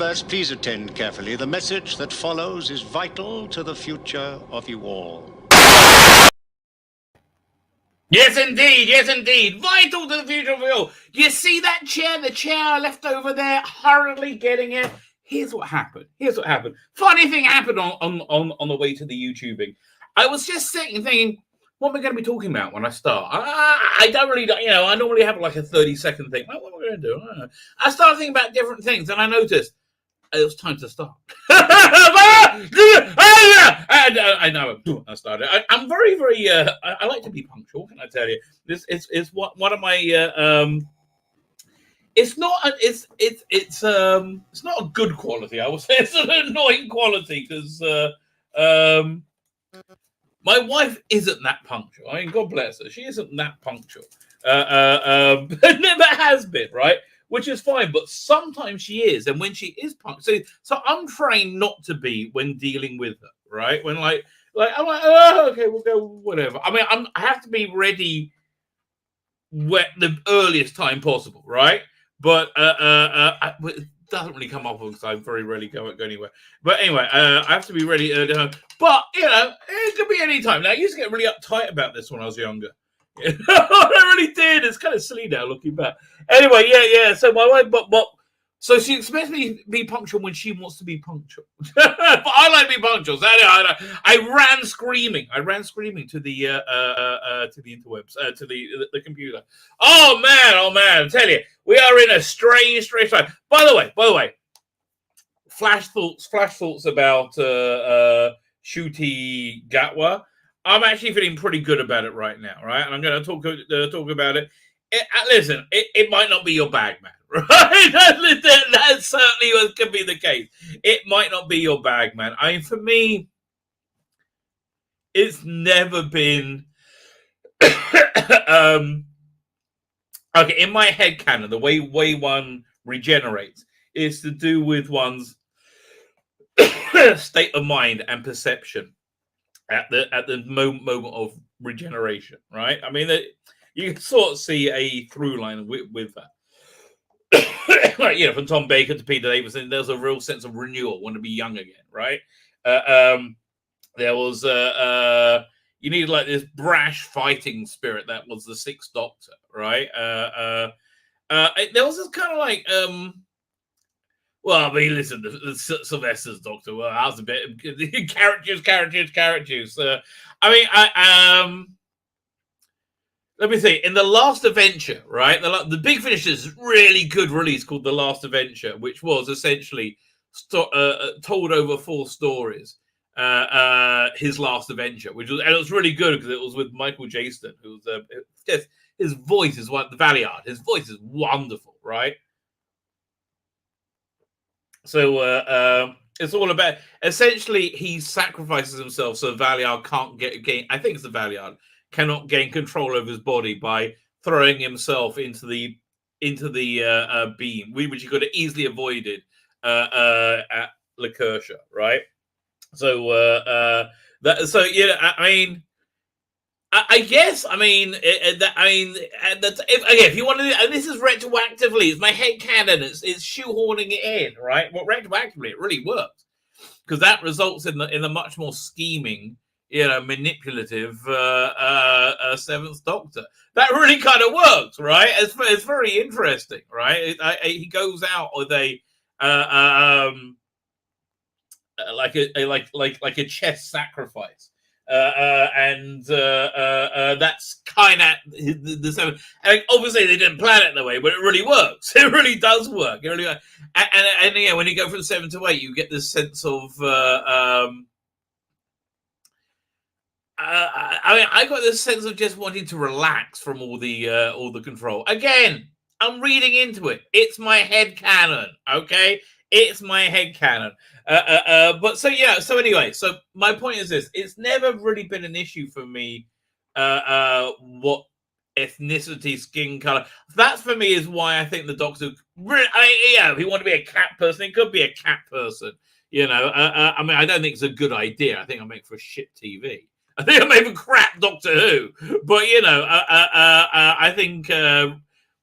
Viewers, please attend carefully. The message that follows is vital to the future of you all. Yes, indeed. Vital to the future of you all. You see that chair? The chair I left over there, hurriedly getting it. Here's what happened. Funny thing happened on the way to the YouTubing. I was just sitting thinking, what am I going to be talking about when I start? I don't really, I normally have like a 30-second thing. What am I going to do? I started thinking about different things, and I noticed it was time to start. I know. I started. I'm very, very. I like to be punctual. Can I tell you? This is one of my. It's not. It's not a good quality. I would say it's an annoying quality because my wife isn't that punctual. I mean, God bless her. She isn't that punctual. Never has been, right? Which is fine, but sometimes she is, and when she is punctual, so I'm trained not to be when dealing with her, right? When like I'm like, oh, okay, we'll go, whatever. I mean, I have to be ready the earliest time possible, right? But it doesn't really come up because I very rarely go anywhere. But anyway, I have to be ready early. But it could be any time. Now, I used to get really uptight about this when I was younger. I really did. It's kind of silly now looking back. Anyway, yeah. So my wife, but so she expects me to be punctual when she wants to be punctual. But I like to be punctual. So I ran screaming. to the interwebs, to the computer. Oh man! I tell you, we are in a strange time. By the way, flash thoughts about Ncuti Gatwa. I'm actually feeling pretty good about it right now, right? And I'm going to talk about it. Listen, it might not be your bag, man, right? That certainly could be the case. It might not be your bag, man. I mean, for me, it's never been... okay, in my head canon, the way one regenerates is to do with one's state of mind and perception at the moment of regeneration, right? I mean, you can sort of see a through line with that. Like, from Tom Baker to Peter Davison, there's a real sense of renewal, want to be young again, right? There was you needed like this brash fighting spirit that was the Sixth Doctor, right? There was this kind of like well, I mean, listen, the Sylvester's Doctor. Well, that was a bit characters. I mean, let me see. In The Last Adventure, right? The Big Finish is really good release called The Last Adventure, which was essentially told over 4 stories. His Last Adventure, and it was really good because it was with Michael Jaston, who's his voice is the Valiard. His voice is wonderful, right? So it's all about essentially he sacrifices himself so Valiard can't gain. I think it's the Valiard cannot gain control over his body by throwing himself into the beam, which he could have easily avoided at Lakersha, right? So I mean. I guess. I mean, if you want to, and this is retroactively, it's my head canon. It's shoehorning it in, right? Well, retroactively, it really works because that results in a much more scheming, manipulative Seventh Doctor. That really kind of works, right? It's very interesting, right? He goes out with a like a chess sacrifice. That's kind of the seven. And obviously, they didn't plan it that way, but it really works. It really does work. It really, and when you go from 7 to 8, you get this sense of. I mean, I got this sense of just wanting to relax from all the control. Again, I'm reading into it. It's my head canon, okay? It's my head canon. But so anyway, so my point is this: it's never really been an issue for me. What ethnicity, skin color? That for me is why I think the Doctor. If he wanted to be a cat person, he could be a cat person. I mean, I don't think it's a good idea. I think I make for shit TV. I think I made for crap Doctor Who. But I think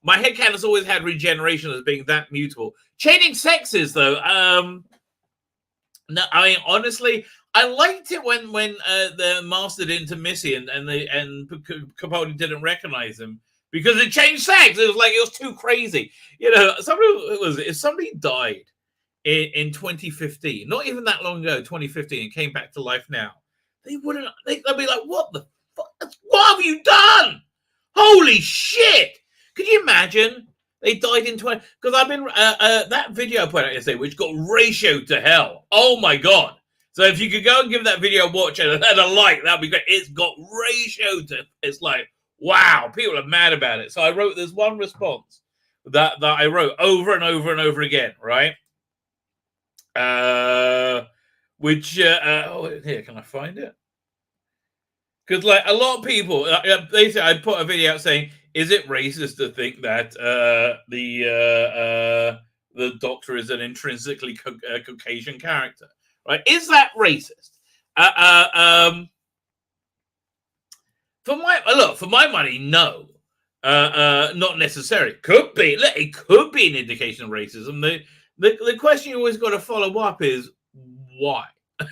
My headcanon has always had regeneration as being that mutable. Changing sexes, though, no, I mean, honestly, I liked it when the master didn't to Missy and Capaldi didn't recognize him because it changed sex. It was too crazy. You know, if somebody died in 2015, not even that long ago, 2015, and came back to life now, they'd be like, what the fuck? What have you done? Holy shit! Could you imagine? They died in 20... Because I've been... that video I put out yesterday, which got ratioed to hell. Oh, my God. So if you could go and give that video a watch and a like, that'd be great. It's got ratioed to... It's like, wow, people are mad about it. So I wrote this one response that I wrote over and over and over again, right? Which... here, can I find it? Because, like, a lot of people... basically, I put a video out saying... Is it racist to think that the Doctor is an intrinsically Caucasian character? Right? Is that racist? For my money, no. Not necessarily. Could be. It could be an indication of racism. The question you always got to follow up is why.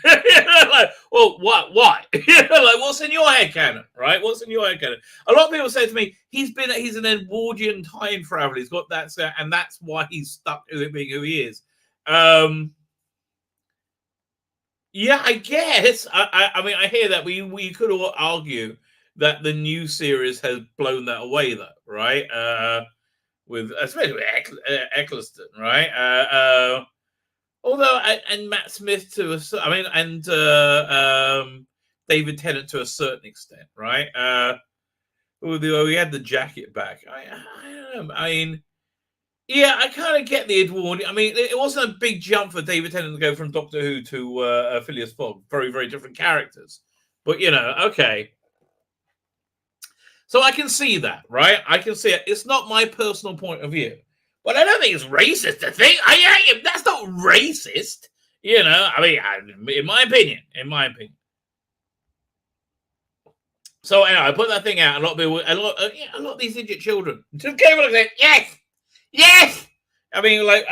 Like, well, what? Why? Like, what's in your head canon, right? What's in your head canon? A lot of people say to me, he's an Edwardian time traveler. He's got that, and that's why he's stuck with being who he is. Yeah, I guess. I mean, I hear that. We could all argue that the new series has blown that away, though, right? Especially with Eccleston, right? Although, and Matt Smith David Tennant to a certain extent, right? Although he had the jacket back. I don't know. I mean, yeah, I kind of get the Edwardian. I mean, it wasn't a big jump for David Tennant to go from Doctor Who to Phileas Fogg. Very, very different characters. But, you know, okay. So I can see that, right? I can see it. It's not my personal point of view. But I don't think it's racist to think. That's not racist. You know, I mean, in my opinion. So anyway, I put that thing out. A lot of these idiot children just came and said, yes. I mean, like,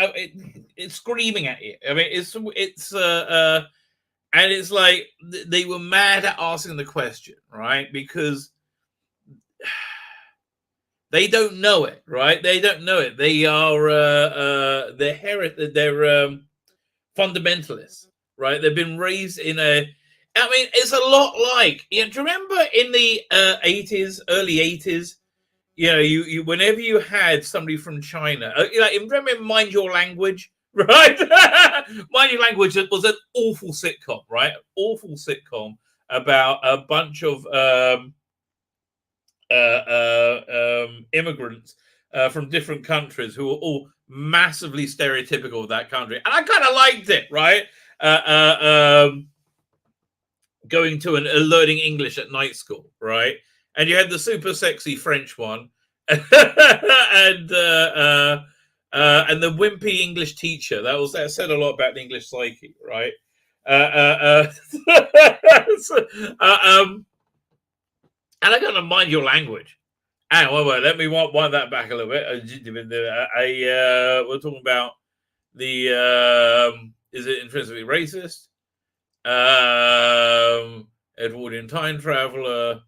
it's screaming at you. I mean, it's and it's like they were mad at asking the question, right? Because they don't know it, right? They don't know it. They are they're fundamentalists, right? They've been raised in a... I mean, it's a lot like... do you remember in the 80s, early 80s, you know, you whenever you had somebody from China, remember Mind Your Language, right? Mind Your Language was an awful sitcom, right? An awful sitcom about a bunch of... immigrants from different countries who were all massively stereotypical of that country, and I kind of liked it, right? Going to learning English at night school, right? And you had the super sexy French one, and the wimpy English teacher. That said a lot about the English psyche, right? And I got to Mind Your Language. Hang on, wait, let me wind that back a little bit. We're talking about the is it intrinsically racist? Edwardian time traveler.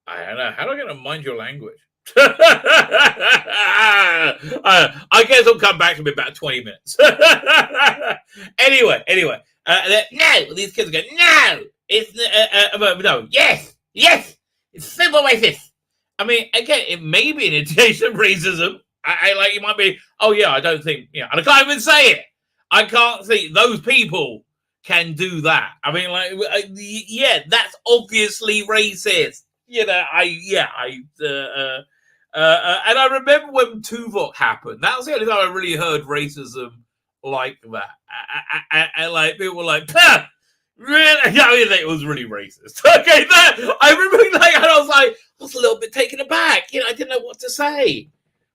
I don't know. How do I get to Mind Your Language? I guess I'll come back to me about 20 minutes. Anyway. No, these kids are going, no, it's no, yes. It's simple racist. I mean, again, it may be an indication of racism. I like, you might be, oh yeah, I don't think, and I can't even say it. I can't think those people can do that. I mean, like, yeah, that's obviously racist. And I remember when Tuvok happened. That was the only time I really heard racism like that. I like, people were like, Pah! Really? I mean, it was really racist. Okay, I remember I was a little bit taken aback. I didn't know what to say.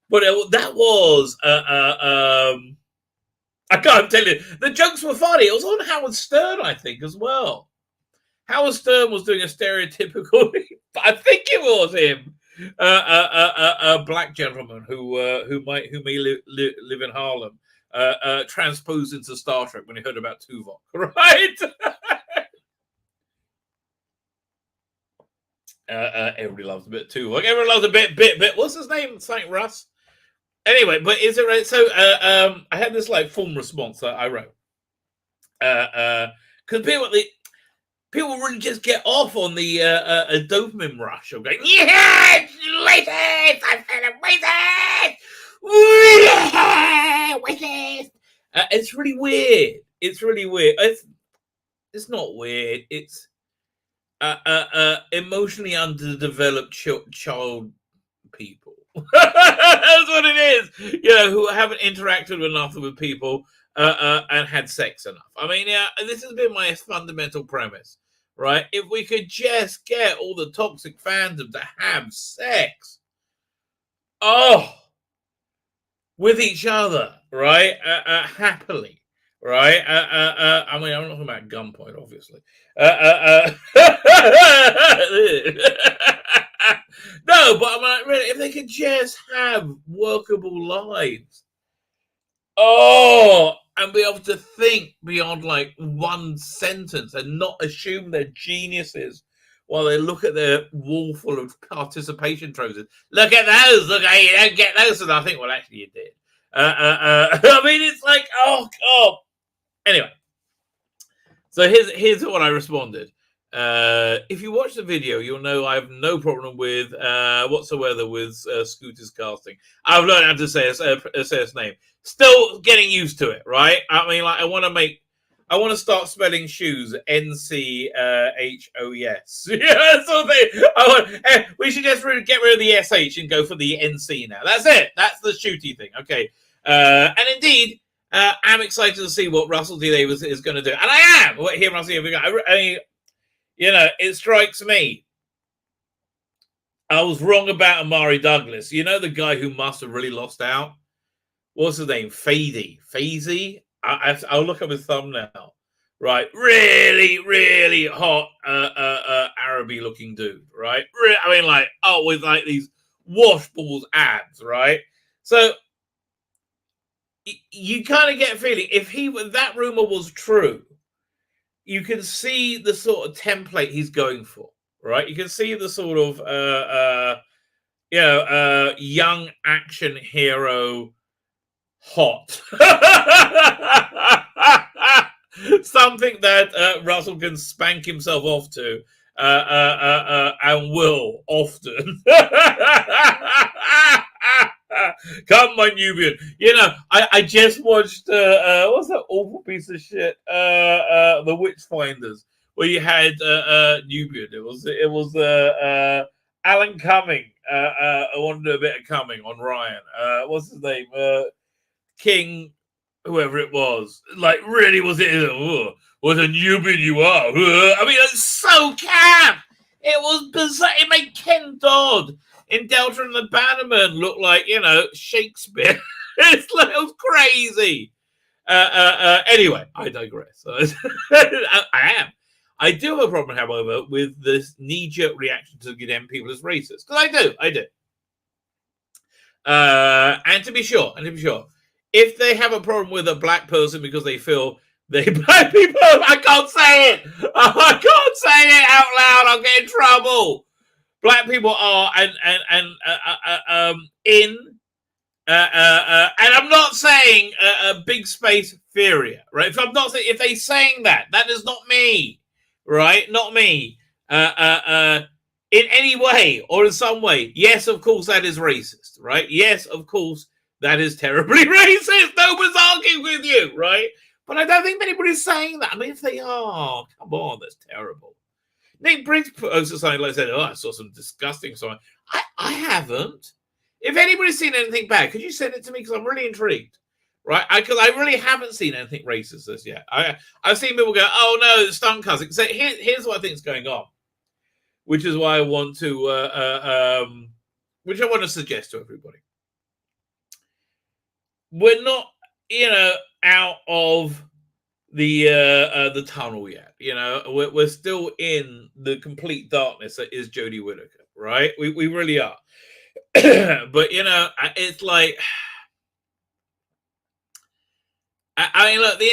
But that was, I can't tell you. The jokes were funny. It was on Howard Stern, I think, as well. Howard Stern was doing a stereotypical, I think it was him, A black gentleman who may live in Harlem transposed into Star Trek when he heard about Tuvok, right? Everybody loves a bit of Tuvok. Everyone loves a bit. What's his name? Saint Russ. Anyway, but is it right? So I had this like form response that I wrote. Because people really just get off on the a dopamine rush of going, yes, racist, I said I'm racist, racist. It's really weird. It's really weird. It's not weird. It's emotionally underdeveloped child people. That's what it is. You know, who haven't interacted enough with people and had sex enough. I mean, yeah, this has been my fundamental premise, right? If we could just get all the toxic fandom to have sex, with each other, right? Happily. Right? I mean, I'm not talking about gunpoint, obviously. No, but I'm like, really, if they could just have workable lives. And be able to think beyond like one sentence and not assume they're geniuses while they look at their wall full of participation trophies. Look at those. Look, you don't get those. And I think, well, actually, you did. I mean, it's like, oh, God. Anyway, so here's what I responded. If you watch the video, you'll know I have no problem with whatsoever with Scooter's casting. I've learned how to say his name. Still getting used to it, right? I mean, like I want to start spelling shoes NCHOES. Yeah, something. We should just really get rid of the SH and go for the NC now. That's it. That's the shooty thing. Okay. And indeed, I'm excited to see what Russell T Davies is going to do, and I am. What here, Russell? I mean, you know, it strikes me. I was wrong about Amari Douglas. You know, the guy who must have really lost out. What's his name? Fazy. I'll look up his thumbnail. Right, really, really hot Araby-looking dude. Right, I mean, like, with like these washballs abs. Right, so you kind of get a feeling if that rumor was true, you can see the sort of template he's going for, right? You can see the sort of young action hero, hot, something that Russell can spank himself off to, and will often. Come, my Nubian. You know, I just watched what's that awful piece of shit? The Witchfinders, where you had Nubian. It was Alan Cumming. I wanted to do a bit of Cumming on Ryan. What's his name? King, whoever it was. Like, really, was it? What a Nubian you are! I mean, it's so camp. It was bizarre. It made Ken Dodd in Delta and the Bannerman look like, you know, Shakespeare. It was crazy. Anyway, I digress. I am. I do have a problem, however, with this knee-jerk reaction to condemn people as racist. Because I do. And to be sure, if they have a problem with a black person because they feel they black people, I can't say it. I can't say it out loud. I'll get in trouble. Black people are and I'm not saying a big space Furia, right? If they saying that is not me, right? Not me. In any way or in some way, yes, of course that is racist, right? Yes, of course that is terribly racist. No one's arguing with you, right? But I don't think anybody's saying that. I mean, if they are, come on, that's terrible. Nick Briggs posted something like said, I saw some disgusting something. I haven't. If anybody's seen anything bad, could you send it to me? Because I'm really intrigued. Right? Because I really haven't seen anything racist as yet. I've seen people go, oh no, it's stunt cousin. So here's what I think is going on. Which is why I want to suggest to everybody. We're not, out of the tunnel yet. We're still in the complete darkness that is Jodie Whittaker. right? We really are. But it's like, I mean, look, the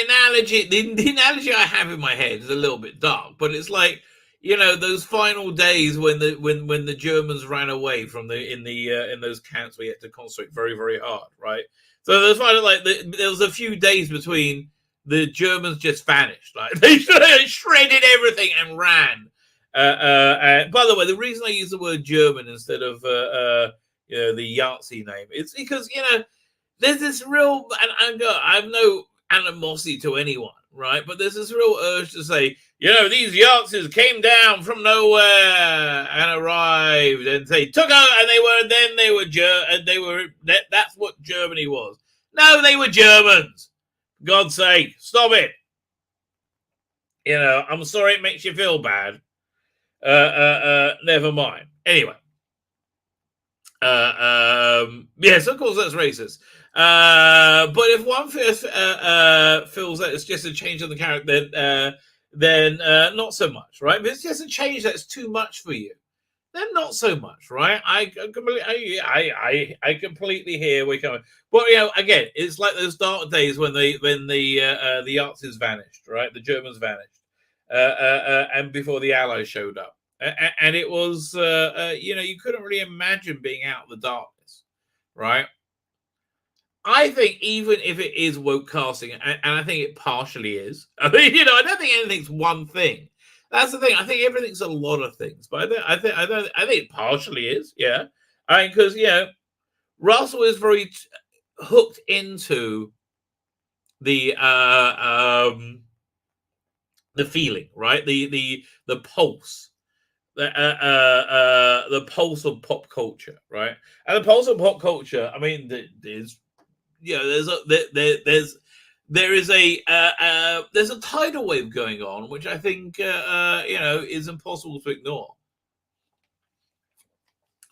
analogy I have in my head is a little bit dark, but it's like, those final days when the Germans ran away from in those camps where you had to concentrate very, very hard, right? So there's there was a few days between the Germans just vanished, like they shredded everything and ran. And by the way, the reason I use the word German instead of the Yahtzee name, it's because there's this real, and I have no animosity to anyone, right? But there's this real urge to say, these Yahtzees came down from nowhere and arrived, and they took out, and that's what Germany was. No, they were Germans. For God's sake, stop it. I'm sorry it makes you feel bad. Never mind. Anyway. Yes, of course that's racist. But if one feels that it's just a change in the character, then not so much, right? If it's just a change that's too much for you, then not so much, right? I completely hear where you're coming. But again, it's like those dark days when the Nazis vanished, right? The Germans vanished, and before the Allies showed up. And it was, you couldn't really imagine being out in the darkness, right? I think even if it is woke casting, and I think it partially is, I mean, I don't think anything's one thing. That's the thing. I think everything's a lot of things, but I think it partially is, yeah. I mean, because Russell is very hooked into the feeling, right? The pulse. The pulse of pop culture, right? And the pulse of pop culture, I mean, there's a tidal wave going on, which I think is impossible to ignore.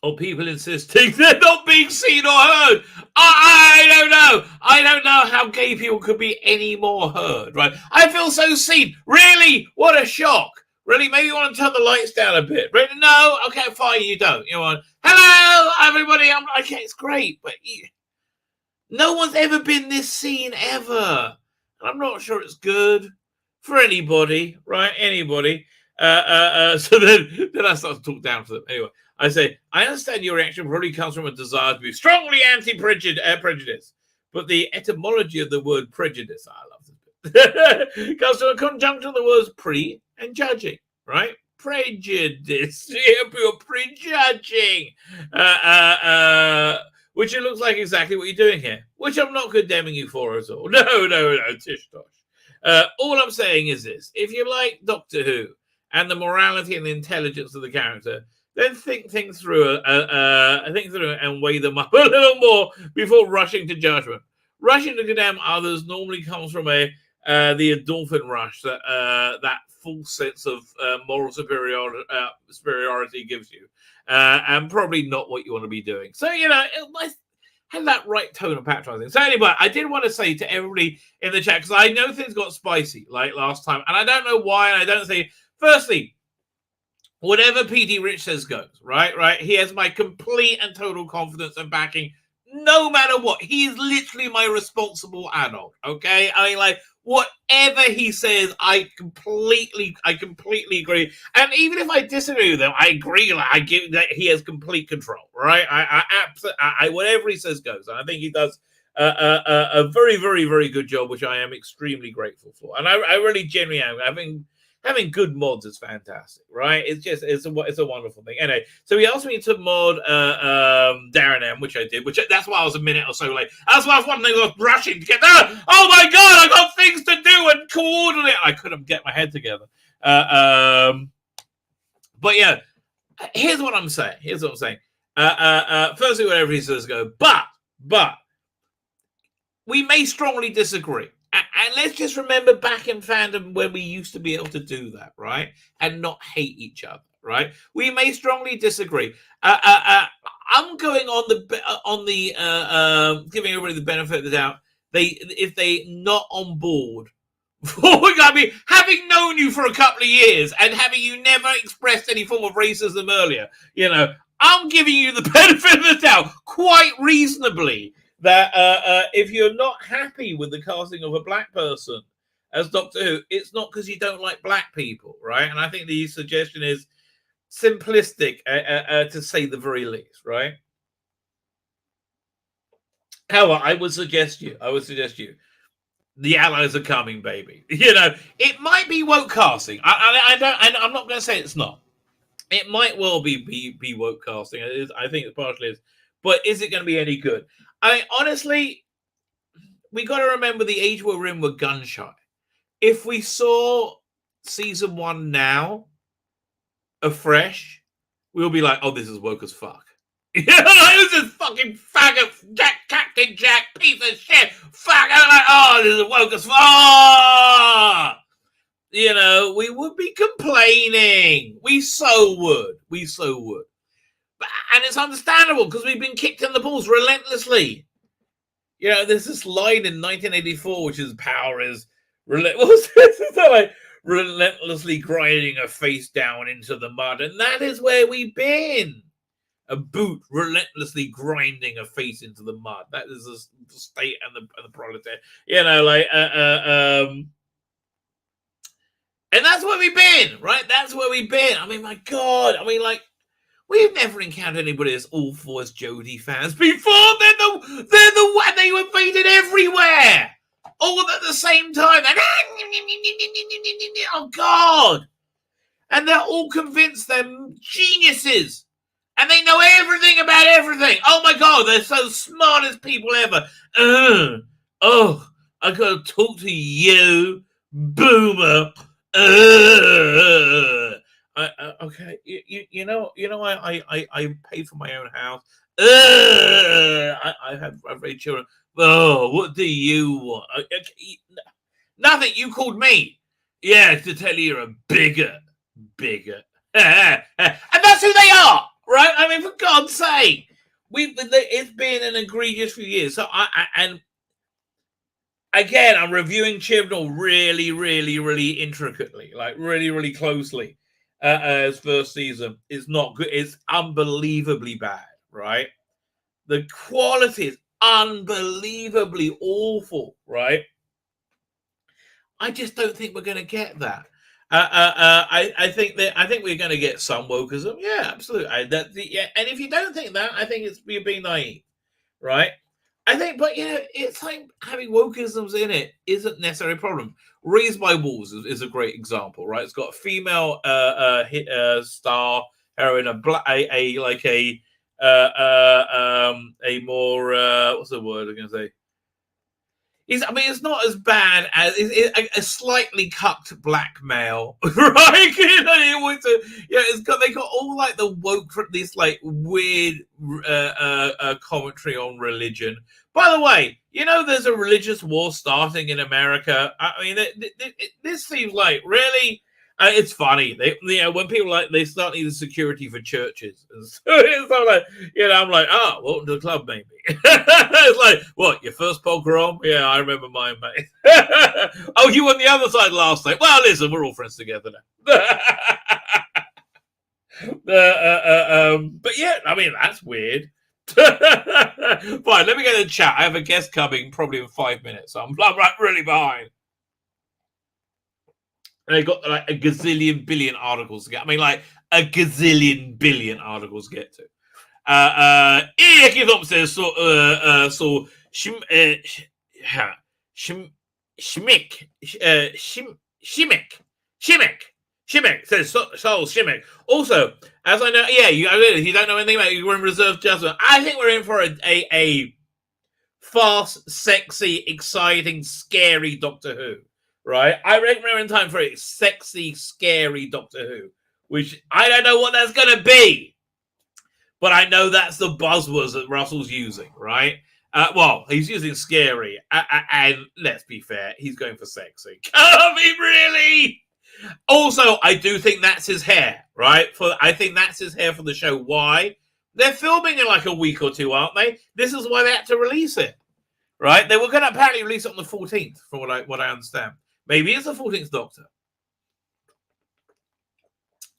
Or people insisting they're not being seen or heard. I don't know how gay people could be any more heard, right? I feel so seen. Really? What a shock. Really? Maybe you want to turn the lights down a bit. Really? No? Okay, fine, you don't. You want, hello, everybody. Okay, it's great, but no one's ever been this seen ever. And I'm not sure it's good for anybody, right? Anybody. So then I start to talk down to them. Anyway, I say, I understand your reaction probably comes from a desire to be strongly anti-prejudice. But the etymology of the word prejudice, I love this bit, comes from a conjunction of the words pre and judging, right? Prejudice. You're prejudging. Which it looks like exactly what you're doing here, which I'm not condemning you for at all. No, tish tosh. All I'm saying is this. If you like Doctor Who and the morality and the intelligence of the character, then think through it and weigh them up a little more before rushing to judgment. Rushing to condemn others normally comes from the endorphin rush that false sense of moral superiority gives you, and probably not what you want to be doing. So have that right tone of patronizing. So anyway, I did want to say to everybody in the chat, because I know things got spicy like last time, and I don't know why. And I don't say, firstly, whatever PD Rich says goes, right? He has my complete and total confidence and backing, no matter what. He is literally my responsible adult, okay? I mean, like, whatever he says, I completely agree. And even if I disagree with him, I agree. Like, I give that he has complete control, right? I absolutely, whatever he says goes. And I think he does a very, very, very good job, which I am extremely grateful for. And I really genuinely am. Having good mods is fantastic, right? It's a wonderful thing. Anyway, so he asked me to mod Darren M, which I did. That's why I was a minute or so late. That's why I was one thing I was rushing to get there. Oh my god, I got things to do and coordinate. I couldn't get my head together. But yeah, here's what I'm saying. Firstly, whatever he says go, but we may strongly disagree. And let's just remember back in fandom when we used to be able to do that, right? And not hate each other, right? We may strongly disagree. I'm going on the giving everybody the benefit of the doubt. If they not on board, I mean, having known you for a couple of years and having you never expressed any form of racism earlier, I'm giving you the benefit of the doubt quite reasonably that if you're not happy with the casting of a black person as Doctor Who, it's not because you don't like black people, right? And I think the suggestion is simplistic, to say the very least, right? However, I would suggest you, the Allies are coming, baby. You know, it might be woke casting. I'm not going to say it's not. It might well be woke casting. It is, I think it partially is. But is it going to be any good? Honestly, we got to remember the age we're in. We're gun shy. If we saw season 1 now, afresh, we'll be like, oh, this is woke as fuck. You know, like, this is fucking faggot, Captain Jack, piece of shit, fuck. I'm like, oh, this is woke as fuck. You know, we would be complaining. We so would. But, and it's understandable because we've been kicked in the balls relentlessly. You know, there's this line in 1984, which is power is relentlessly grinding a face down into the mud. And that is where we've been. A boot relentlessly grinding a face into the mud. That is the state and the proletariat. You know, like, and that's where we've been, right? That's where we've been. I mean, my God. I mean, like, we've never encountered anybody as awful as Jodie fans before. They're the one they invaded everywhere, all at the same time. And, oh God! And they're all convinced they're geniuses, and they know everything about everything. Oh my God, they're so smartest people ever. I gotta talk to you, boomer. Okay, you know, I paid for my own house. I have raised children. Oh, what do you want? Nothing. You called me. Yeah, to tell you you're a bigot. And that's who they are, right? I mean, for God's sake, it's been an egregious few years. So and again, I'm reviewing Chibnall really intricately, like really closely. As first season, it's not good. It's unbelievably bad, right? The quality is unbelievably awful, right? I just don't think we're going to get that. I think we're going to get some wokeism. Yeah, absolutely. And if you don't think that, I think you're being naive, right? I think, but you know, it's like having wokeisms in it isn't necessarily a problem. Raised by Wolves is a great example, right? It's got a female star heroine, a more what's the word I'm going to say? It's not as bad as a slightly cucked black male, right? You know, they got all like the woke, this like weird commentary on religion. By the way, you know, there's a religious war starting in America. I mean, this seems like really. It's funny, when people they start needing security for churches, and so it's like, I'm like, welcome to the club, maybe. It's like, what, your first pogrom? Yeah, I remember mine, mate. Oh, you were on the other side last night. Well, listen, we're all friends together now. But yeah, I mean, that's weird. Fine, let me get in the chat. I have a guest coming probably in 5 minutes. So I'm really behind. And they've got like a gazillion billion articles to get. I mean, like a gazillion billion articles to get to. Gives says so Shimmick says Soul Shimmick. Also, as I know, you don't know anything about it, you're in reserve judgment. I think we're in for a fast, sexy, exciting, scary Doctor Who. Right, I reckon we're in time for a sexy, scary Doctor Who, which I don't know what that's going to be, but I know that's the buzzwords that Russell's using, right? Well, he's using scary, and let's be fair, he's going for sexy. I mean, really? Also, I do think that's his hair, right? I think that's his hair for the show. Why? They're filming in like a week or two, aren't they? This is why they had to release it, right? They were going to apparently release it on the 14th, from what I understand. Maybe it's the 14th Doctor.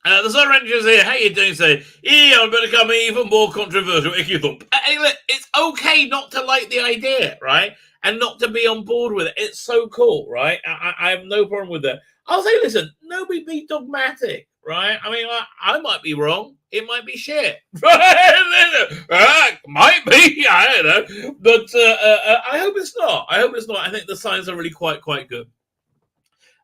The Sun Rangers here. How you doing, say? Yeah, I'm going to become even more controversial. Icky thump. Hey, look, it's okay not to like the idea, right? And not to be on board with it. It's so cool, right? I have no problem with that. I'll say, listen, nobody be dogmatic, right? I mean, I might be wrong. It might be shit, right? Might be, I don't know. But I hope it's not. I hope it's not. I think the signs are really quite good.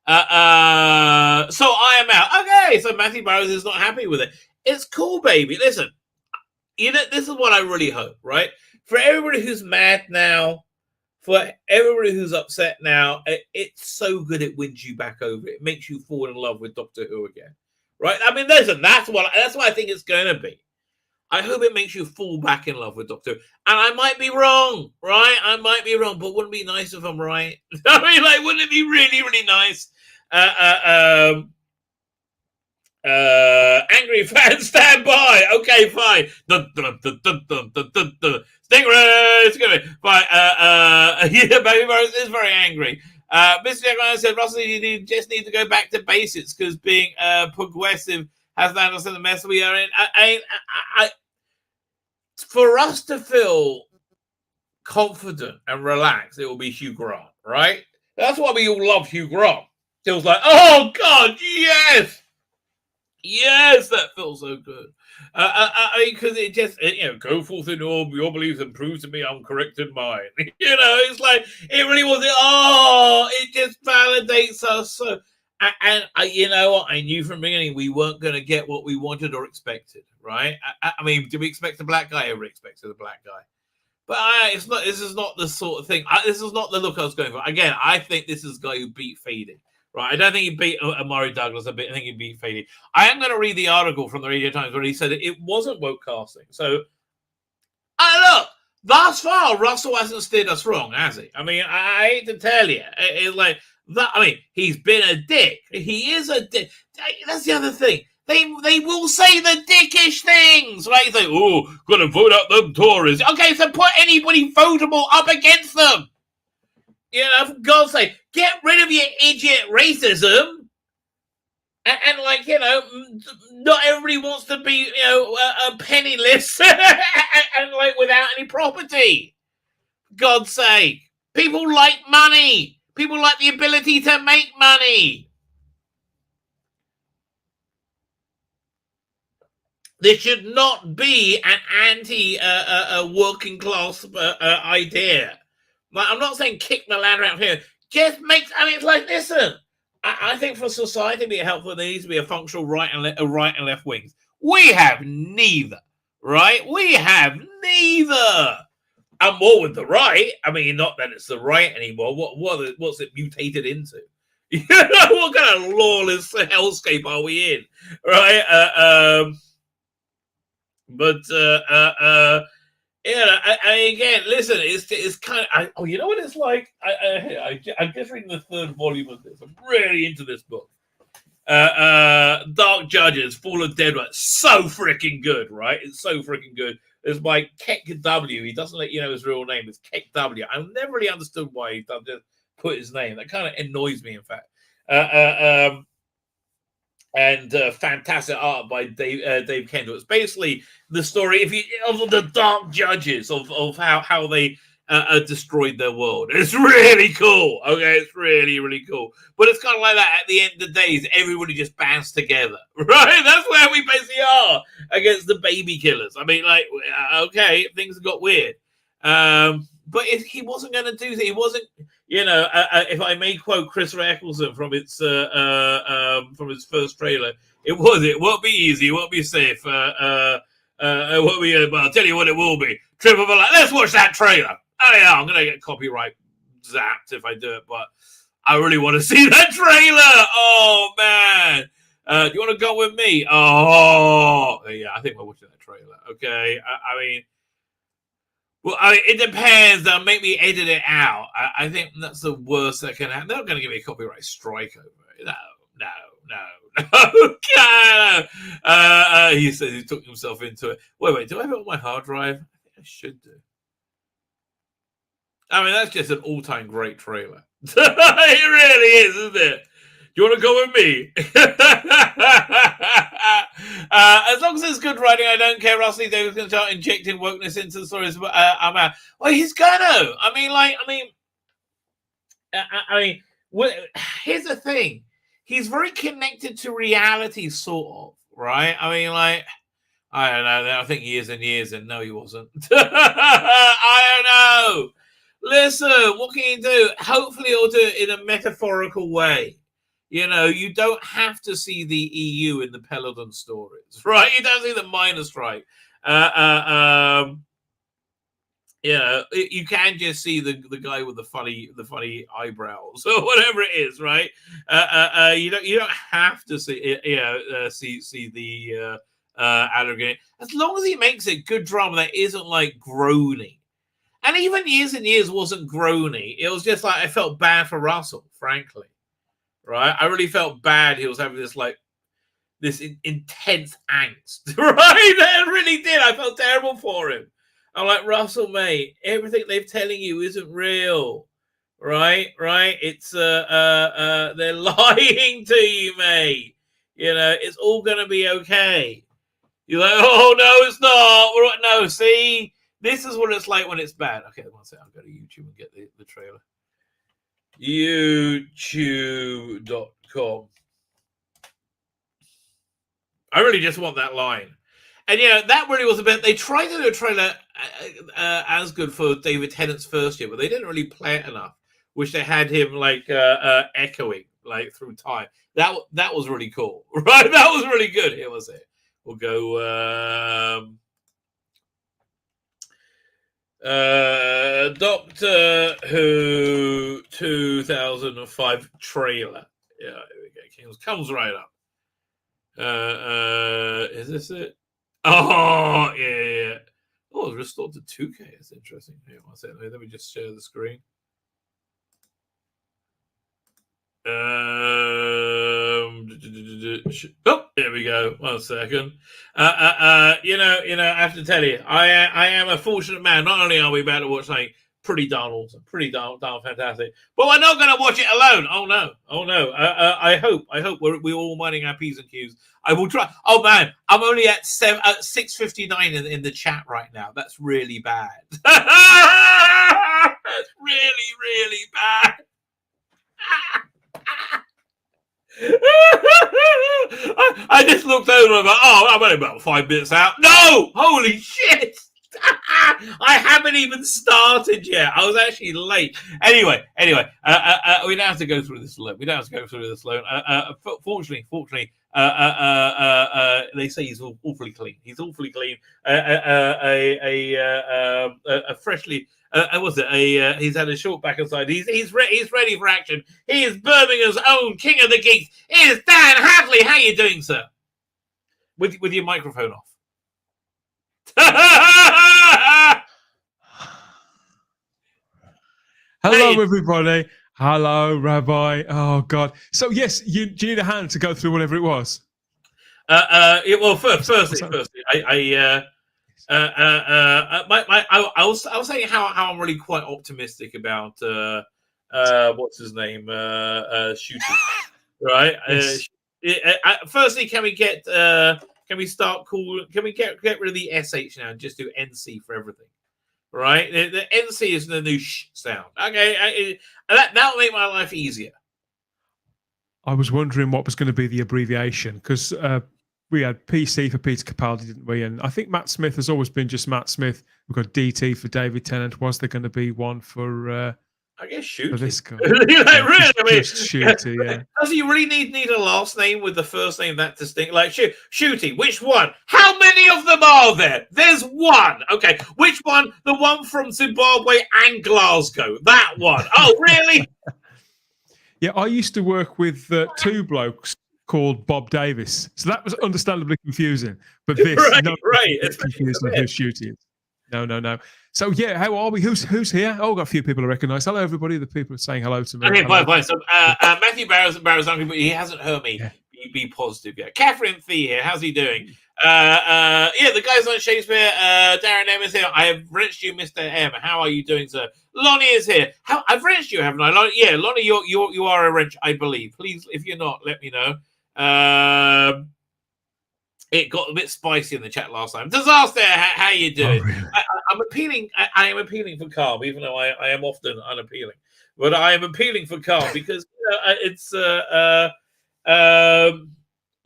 So I am out. Okay, so Matthew Barrows is not happy with it. It's cool, baby. Listen, you know, this is what I really hope, right? For everybody who's mad now, for everybody who's upset now, it's so good it wins you back over. It makes you fall in love with Doctor Who again, right? I mean, listen, that's what I think it's going to be. I hope it makes you fall back in love with Doctor Who. And I might be wrong, right? I might be wrong, but wouldn't it be nice if I'm right? I mean, like, wouldn't it be really, really nice? Angry fans stand by. Okay, fine. Stingrays, fine. Yeah, Baby Rose is very angry. Mr. Jackman said, Russell, you just need to go back to basics because being progressive has landed us in the mess we are in. For us to feel confident and relaxed, it will be Hugh Grant, right? That's why we all love Hugh Grant. Feels like, oh God, yes, that feels so good. Because it just, go forth in all your beliefs and prove to me I'm correct in mine. It's like it really was. It just validates us. So, and you know what? I knew from the beginning we weren't going to get what we wanted or expected. Right? I mean, did we expect a black guy? Ever expected a black guy? But it's not. This is not the sort of thing. This is not the look I was going for. Again, I think this is the guy who beat Fading. Right, I don't think he beat Amari Douglas a bit. I think he beat Fading. I am going to read the article from the Radio Times where he said it wasn't woke casting. So, look, thus far, Russell hasn't steered us wrong, has he? I mean, I hate to tell you, it's like that. I mean, he's been a dick. He is a dick. That's the other thing. They will say the dickish things, right? They gonna vote out them Tories. Okay, so put anybody votable up against them. For God's sake, get rid of your idiot racism. And like, not everybody wants to be, penniless and like without any property. God's sake. People like money. People like the ability to make money. This should not be an anti-working class idea. I'm not saying kick the ladder out here. Just it's like, listen, I think for society to be helpful, there needs to be a functional right and left wings. We have neither, right? We have neither. I'm more with the right. I mean, not that it's the right anymore. What's it mutated into? What kind of lawless hellscape are we in, right? Again, listen, it's kind of, you know what it's like? I'm just reading the third volume of this. I'm really into this book. Dark Judges, Fall of Dead, right? So freaking good, right? It's so freaking good. It's by Keck W. He doesn't let you know his real name. It's Keck W. I've never really understood why he doesn't just put his name. That kind of annoys me, in fact. And fantastic art by Dave Kendall. It's basically the story of the Dark Judges of how they destroyed their world. It's really cool. Okay, it's really, really cool. But it's kind of like that at the end of the days. Everybody just bands together, right? That's where we basically are against the baby killers. I mean, like, okay, things got weird. But he wasn't going to do that. He wasn't, if I may quote Chris Eccleston from his first trailer, it won't be easy, it won't be safe. It won't be, but I'll tell you what it will be. Triple like, let's watch that trailer. Oh yeah, I'm going to get copyright zapped if I do it, but I really want to see that trailer. Oh man. Do you want to go with me? Oh yeah, I think we're watching that trailer. Okay. I mean, well, it depends. They'll make me edit it out. I think that's the worst that can happen. They're not going to give me a copyright strike over it. No. He says he took himself into it. Wait. Do I have it on my hard drive? I think I should do. I mean, that's just an all-time great trailer. It really is, isn't it? Do you want to go with me? as long as it's good writing, I don't care. Russell Davis going to start injecting wokeness into the stories. I'm out. Well, he's gonna. Here's the thing. He's very connected to reality, sort of, right? I don't know. I think years and years, and no, he wasn't. I don't know. Listen, what can you do? Hopefully, he'll do it in a metaphorical way. You don't have to see the EU in the Peloton stories, right? You don't see the miners' strike. You can just see the guy with the funny eyebrows or whatever it is, right? You don't have to see see the Allegheny, as long as he makes it good drama that isn't like groany. And even Years and Years wasn't groany. It was just like I felt bad for Russell, frankly. Right? I really felt bad. He was having this intense angst. Right? I really did. I felt terrible for him. I'm like, Russell, mate, everything they're telling you isn't real. Right? It's they're lying to you, mate. It's all gonna be okay. You're like, oh no, it's not. No, see, this is what it's like when it's bad. Okay, one second, I'll go to YouTube and get the trailer. YouTube.com. I really just want that line. And that really was a bit. They tried to do a trailer as good for David Tennant's first year, but they didn't really play it enough. Which they had him echoing through time. That was really cool, right? That was really good. Here was it. We'll go Doctor Who 2005 trailer. Yeah, here we go. Comes right up. Is this it? Oh, yeah. Oh, it's restored to 2K. That's interesting. Here, one second. Let me just share the screen. Oh, there we go. 1 second. I have to tell you, I am a fortunate man. Not only are we about to watch something pretty darn awesome, pretty darn fantastic, but we're not going to watch it alone. Oh no. I hope we're all minding our P's and Q's. I will try. Oh man, I'm only at 6:59 in the chat right now. That's really bad. That's really, really bad. I just looked over and I'm like, I'm only about 5 minutes out. No! Holy shit! I haven't even started yet. I was actually late. Anyway, we don't have to go through this alone. Fortunately, they say he's awfully clean. He's awfully clean. A freshly. He's had a short back inside. He's ready for action. He is Birmingham's own king of the geeks. It is Dan Hadley. How you doing, sir? With your microphone off. Hello, everybody. Hello, Rabbi. Oh God. So yes, do you need a hand to go through whatever it was? Firstly, I was saying how I'm really quite optimistic about what's his name, Shooty, right? Yes. Firstly, can we get rid of the SH now and just do NC for everything, right? The NC is the new sh sound. Okay, that'll make my life easier. I was wondering what was going to be the abbreviation because we had PC for Peter Capaldi, didn't we? And I think Matt Smith has always been just Matt Smith. We've got DT for David Tennant. Was there going to be one for? I guess Shooty. For this guy. Really? Shooty, yeah. Does he really need a last name with the first name that distinct? Like Shooty, which one? How many of them are there? There's one. Okay, which one? The one from Zimbabwe and Glasgow. That one. Oh, really? Yeah, I used to work with 2 blokes called Bob Davis, so that was understandably confusing. But this, it's confusing who Shooty is. No. So yeah, how are we? Who's here? Oh, got a few people I recognise. Hello, everybody. The people are saying hello to me. Okay, fine. So Matthew Barrow's hungry, but he hasn't heard me. Yeah. Be positive yet. Catherine Thee here. How's he doing? The guys on Shakespeare. Darren M is here. I have wrenched you, Mr. M. How are you doing, sir? Lonnie is here. I've wrenched you, haven't I? Lonnie, you are a wrench, I believe. Please, if you're not, let me know. It got a bit spicy in the chat last time. Disaster, how you doing? Oh, really? I'm appealing. I am appealing for calm, even though I am often unappealing. But I am appealing for calm because it's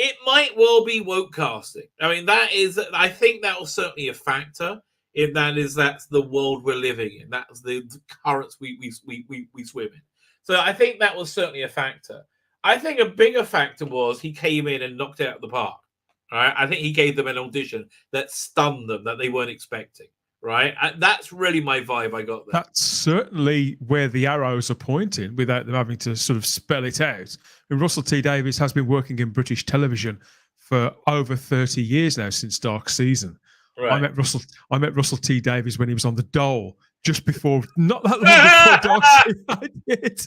it might well be woke casting. I mean, I think that was certainly a factor. If that's the world we're living in, that's the currents we swim in. So I think that was certainly a factor. I think a bigger factor was he came in and knocked it out of the park. Right? I think he gave them an audition that stunned them, that they weren't expecting. Right? That's really my vibe I got there. That's certainly where the arrows are pointing without them having to sort of spell it out. And Russell T Davies has been working in British television for over 30 years now, since Dark Season. Right. I met Russell T Davies when he was on The Dole, just before, not that long before Dark Season. I did.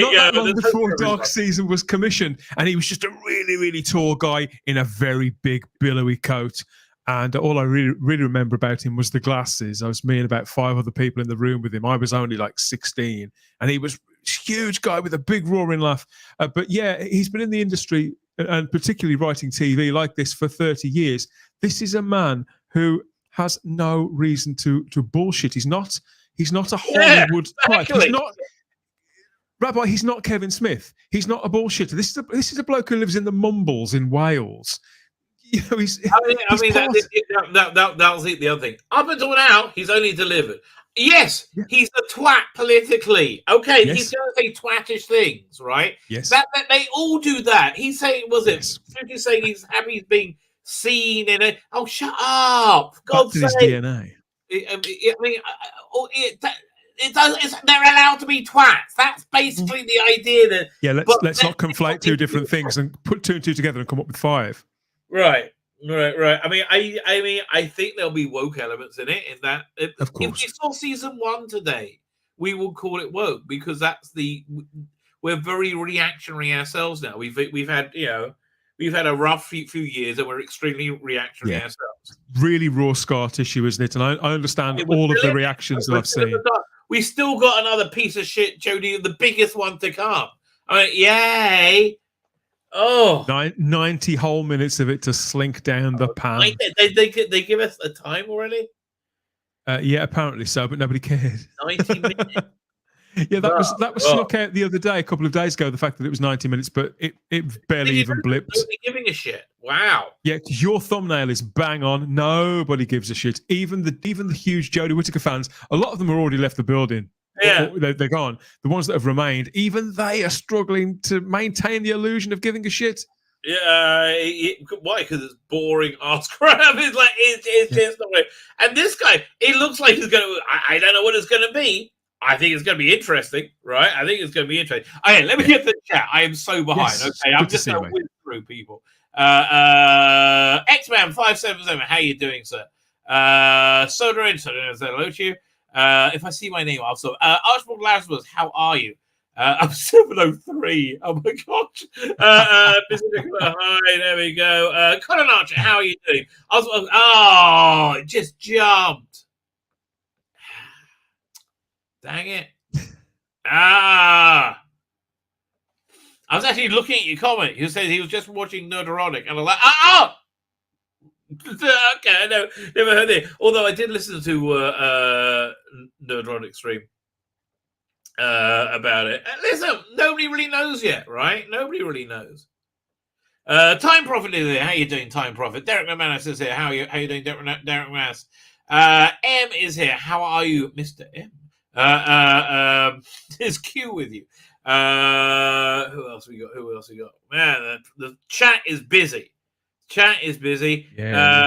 Not that long before Dark Season was commissioned, and he was just a really, really tall guy in a very big billowy coat. And all I really remember about him was the glasses. I was me and about 5 other people in the room with him. I was only like 16, and he was a huge guy with a big roaring laugh. But yeah, he's been in the industry, and particularly writing TV like this, for 30 years. This is a man who has no reason to bullshit. He's not a Hollywood type. He's not Rabbi. He's not Kevin Smith. He's not a bullshitter. This is a bloke who lives in the Mumbles in Wales. You know, that was the other thing. Up until now, he's only delivered. Yes, he's a twat politically. Okay, he's going to say twattish things, right? Yes, that they all do that. He's saying, he's saying he's happy he's being seen in it. Oh, shut up! God's sake. His DNA. They're allowed to be twats. That's basically the idea. That let's not conflate two different things and put 2 and 2 together and come up with 5. Right. I mean, I think there'll be woke elements in it. In that, of course, if we saw season 1 today, we will call it woke because we're very reactionary ourselves now. We've had a rough few years and we're extremely reactionary ourselves. Really raw scar tissue, isn't it? And I understand all of the reactions that I've seen. We still got another piece of shit, Jody, the biggest one to come. I mean, yay. Oh, 90 whole minutes of it to slink down the pan. They give us a time already? Yeah, apparently so, but nobody cared. 90 minutes. Yeah, that was snuck out the other day, a couple of days ago, the fact that it was 90 minutes, but it barely even blipped. Nobody giving a shit. Wow. Yeah, your thumbnail is bang on. Nobody gives a shit. Even the huge Jodie Whittaker fans, a lot of them are already left the building. Yeah, they're gone. The ones that have remained, even they are struggling to maintain the illusion of giving a shit. Yeah, why? Because it's boring ass crap. It's like it's just not right. And this guy, it looks like he's going to. I don't know what it's going to be. I think it's going to be interesting, right? I think it's going to be interesting. Okay, let me get the chat. I am so behind. Yes, okay, I'm just going to whiz through people. X-Man 577. How you doing, sir? Soda in hello to you. If I see my name, I'll stop. Archibald Lazarus, how are you? I'm 703. Oh my gosh. Hi, there we go. Colin Archer, how are you doing? It just jumped. Dang it. I was actually looking at your comment. You said he was just watching Nerdoronic, and I'm like, okay, I know, never heard it. Although I did listen to Nerdronic stream about it. Listen, nobody really knows yet, right? Nobody really knows. Time Prophet is here. How you doing, Time Prophet? Derek McManus is here. How you doing, Derek McManus? M is here. How are you, Mr. M? There's Q with you. Who else we got? Man, the chat is busy. Chat is busy. Yeah.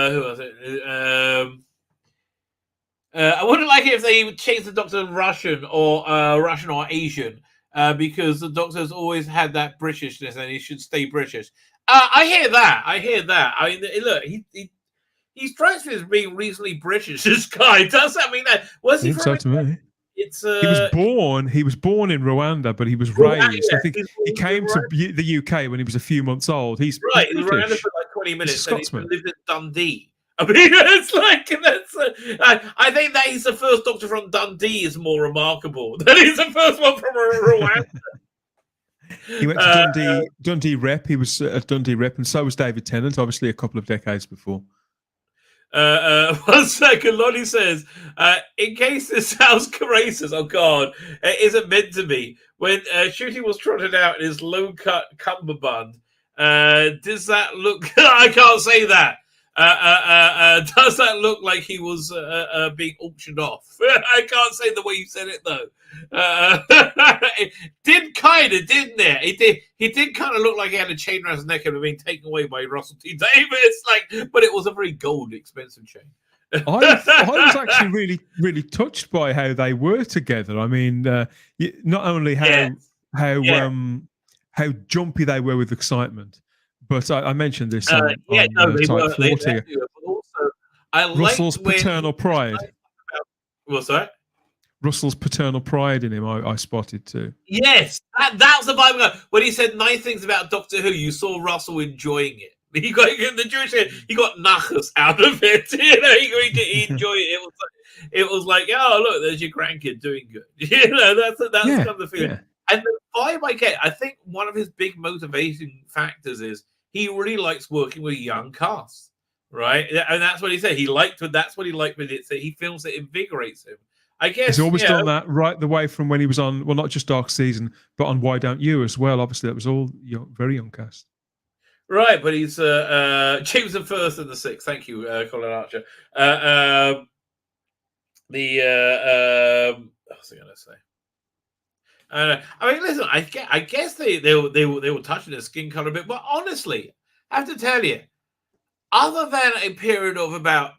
Who else? I wouldn't like it if they changed the Doctor Russian or Asian, because the Doctor's always had that Britishness and he should stay British. I hear that. I mean, look, he strikes me as being reasonably British. This guy does that mean that? Was he from? To me. He was born in Rwanda, but he was raised. I think he came to the UK when he was a few months old. He's right. He was around for like 20 minutes. And he lived in Dundee. I mean, it's like I think that he's the first Doctor from Dundee is more remarkable than he's the first one from Rwanda. He went to Dundee Rep. He was at Dundee Rep, and so was David Tennant, obviously a couple of decades before. 1 second, Lonnie says, in case this sounds racist, oh God, it isn't meant to be. When Ncuti was trotted out in his low-cut cummerbund, does that look... I can't say that. Does that look like he was being auctioned off? I can't say the way you said it, though. It did kind of, didn't it? He did kind of look like he had a chain around his neck and had been taken away by Russell T Davies. But it was a very gold, expensive chain. I was actually really, really touched by how they were together. I mean, not only how jumpy they were with excitement, but I mentioned this on they were. Type 40. But also, I Russell's paternal pride. What's that? Russell's paternal pride in him, I spotted too. Yes, that was the vibe. When he said 9 things about Doctor Who, you saw Russell enjoying it. He got the Jewish. He got nachas out of it. He enjoyed it. It was like, oh look, there's your grandkid doing good. That's kind of the feeling. Yeah. And the vibe I get, I think one of his big motivating factors is he really likes working with young casts, right? And that's what he said. That's what he liked with it. So he feels it invigorates him. I guess he's always done that right the way from when he was on, well, not just Dark Season, but on Why Don't You as well. Obviously, that was all very young cast. Right, but he's James the First and the Sixth. Thank you, Colin Archer. What was I going to say? I mean, listen. I guess they were touching the skin color a bit, but honestly, I have to tell you, other than a period of about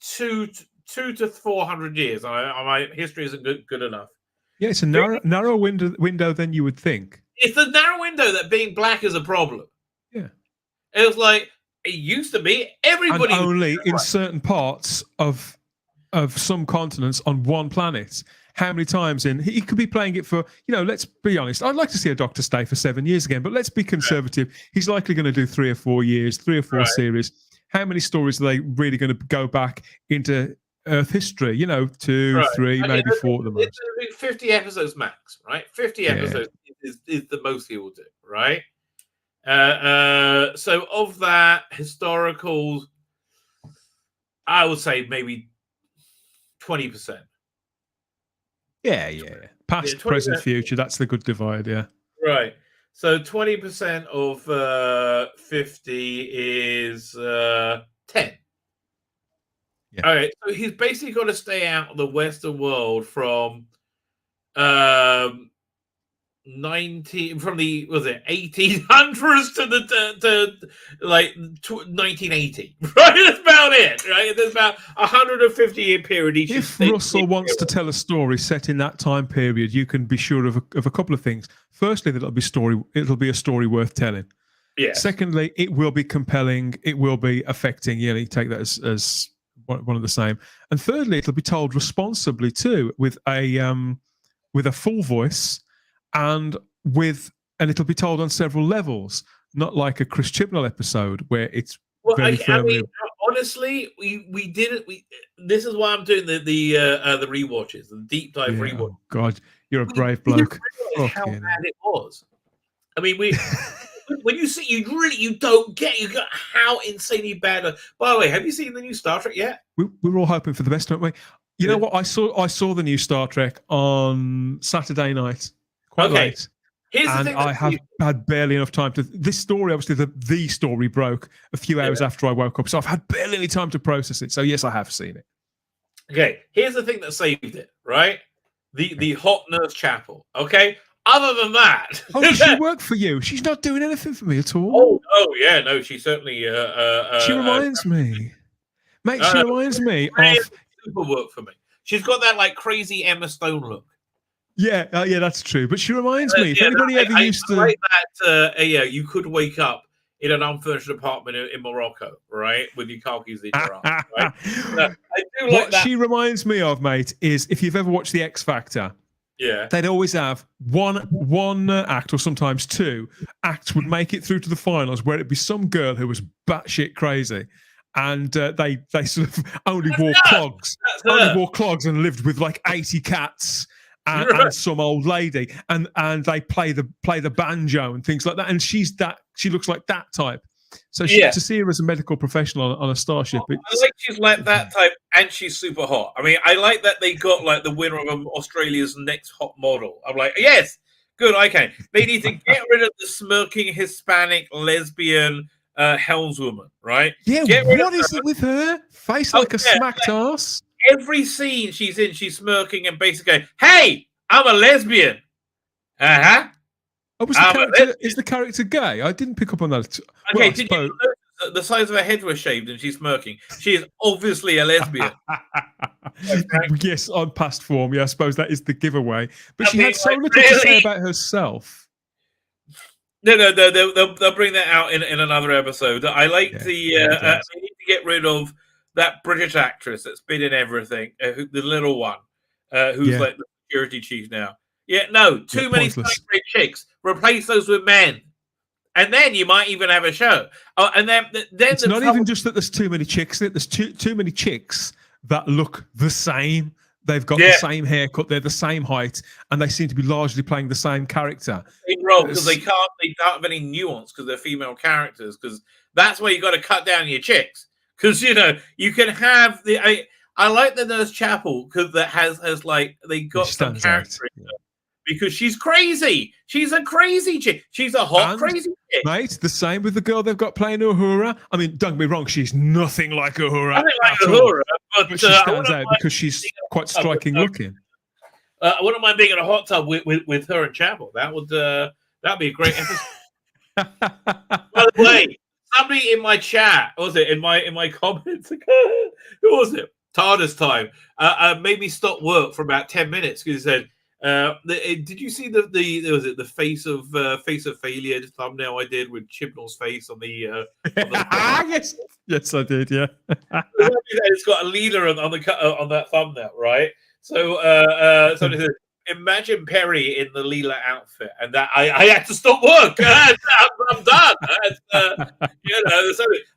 200 to 400 years, my history isn't good enough. Yeah, it's a narrow window than you would think. It's a narrow window that being black is a problem. Yeah, it was like it used to be. Everybody and only in certain parts of some continents on one planet. How many times he could be playing it for, let's be honest, I'd like to see a Doctor stay for 7 years again, but let's be conservative. Right. He's likely going to do 3 or 4 years, 3 or 4 series. How many stories are they really going to go back into Earth history? 2, 3, maybe 4 at the most. 50 episodes max, right? 50 episodes is the most he will do, right? So of that, historicals, I would say maybe 20%. Yeah. Past, present, future. That's the good divide, yeah. Right. So 20% of 50 is 10. Yeah. All right. So he's basically got to stay out of the Western world from 1800s to 1980, right? That's about it, right? There's about 150-year period each. If Russell wants to tell a story set in that time period, you can be sure of a couple of things. Firstly, that it'll be a story worth telling. Yeah. Secondly, it will be compelling. It will be affecting. You take that as one of the same. And thirdly, it'll be told responsibly too, with a full voice. And it'll be told on several levels, not like a Chris Chibnall episode where it's very firmly. Honestly, we didn't. This is why I'm doing the rewatches, the deep dive rewatch. Oh God, you're a brave bloke. How bad it was. I mean, when you see, you don't get how insanely bad. By the way, have you seen the new Star Trek yet? We're all hoping for the best, aren't we? You know what? I saw the new Star Trek on Saturday night. Quite late. Here's the thing. I have had barely enough time to. This story, obviously, the story broke a few hours after I woke up, so I've had barely any time to process it. So yes, I have seen it. Okay, here's the thing that saved it. Right, the hot nurse Chapel. Okay, other than that, does she work for you? She's not doing anything for me at all. Oh yeah, no, she certainly. She reminds me, mate. She reminds me of super work for me. She's got that crazy Emma Stone look. Yeah, that's true. But she reminds me. If anybody ever used to, like that, you could wake up in an unfurnished apartment in Morocco, right, with your car keys in your arm. Right? I do what that. She reminds me of, mate, is if you've ever watched The X Factor. Yeah, they'd always have one act, or sometimes 2 acts, would make it through to the finals, where it'd be some girl who was batshit crazy. And they sort of only wore clogs and lived with 80 cats. and some old lady, and they play the banjo and things like that, and she looks like that type. So to see her as a medical professional on a starship, I like she's like that type, and she's super hot. I mean, I like that they got like the winner of Australia's Next Hot Model. I'm like, yes, good, okay. They need to get rid of the smirking Hispanic lesbian helmswoman, right? Yeah, what is it with her? Face like a smacked ass. Every scene she's in, she's smirking and basically going, "Hey, I'm a lesbian." Oh, is the character gay? I didn't pick up on that. Okay, did you notice the size of her head was shaved and she's smirking? She is obviously a lesbian. Yes, on past form. Yeah, I suppose that is the giveaway. But she had so little to say about herself. No, they'll bring that out in another episode. I like they need to get rid of that British actress that's been in everything, the little one, who's like the security chief now. Yeah, no, too many great chicks. Replace those with men, and then you might even have a show. Oh, and then it's not even just that there's too many chicks. There's too many chicks that look the same. They've got the same haircut. They're the same height, and they seem to be largely playing the same character. Same role, because they can't have any nuance because they're female characters. Because that's where you got to cut down your chicks. Because you can have the. I like the Nurse Chapel because that has like they got some character. Because she's crazy. She's a crazy chick. She's a hot, crazy chick. Mate, the same with the girl they've got playing Uhura. I mean, don't get me wrong, she's nothing like Uhura. Nothing like Uhura, but she stands out because she's quite striking looking. I wouldn't mind being in a hot tub with her and Chapel. That'd be a great episode. By the way, somebody in my chat, was it in my comments? Who was it? TARDIS time. Made me stop work for about 10 minutes because he said, did you see the face of failure thumbnail I did with Chibnall's face on the yes I did, yeah. It's got a leader on that thumbnail, right? So somebody said, imagine Perry in the Leela outfit, and that I had to stop work. I'm done.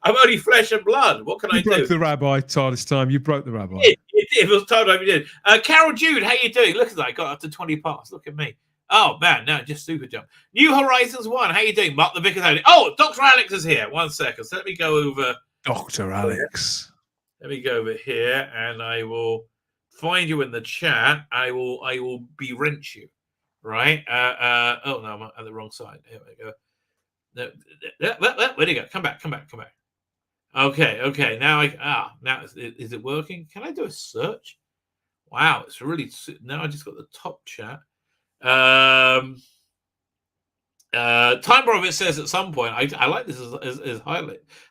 I'm only flesh and blood. What can I do? You broke the Rabbi, TARDIS time. You broke the Rabbi. It was time you did. Carol Jude, how you doing? Look at that. I got up to 20 past. Look at me. Oh man, no, just super jump. New Horizons 1. How you doing? Mark the Vicar. Oh, Dr. Alex is here. 1 second. So let me go over. Dr. Alex. Let me go over here, and I will find you in the chat. I will be-wrench you, right? Oh no, I'm at the wrong side. Here we go. No, where'd he go? Come back. Okay. Now is it working? Can I do a search? Wow, it's really now. I just got the top chat. Time Brother says at some point, I like this as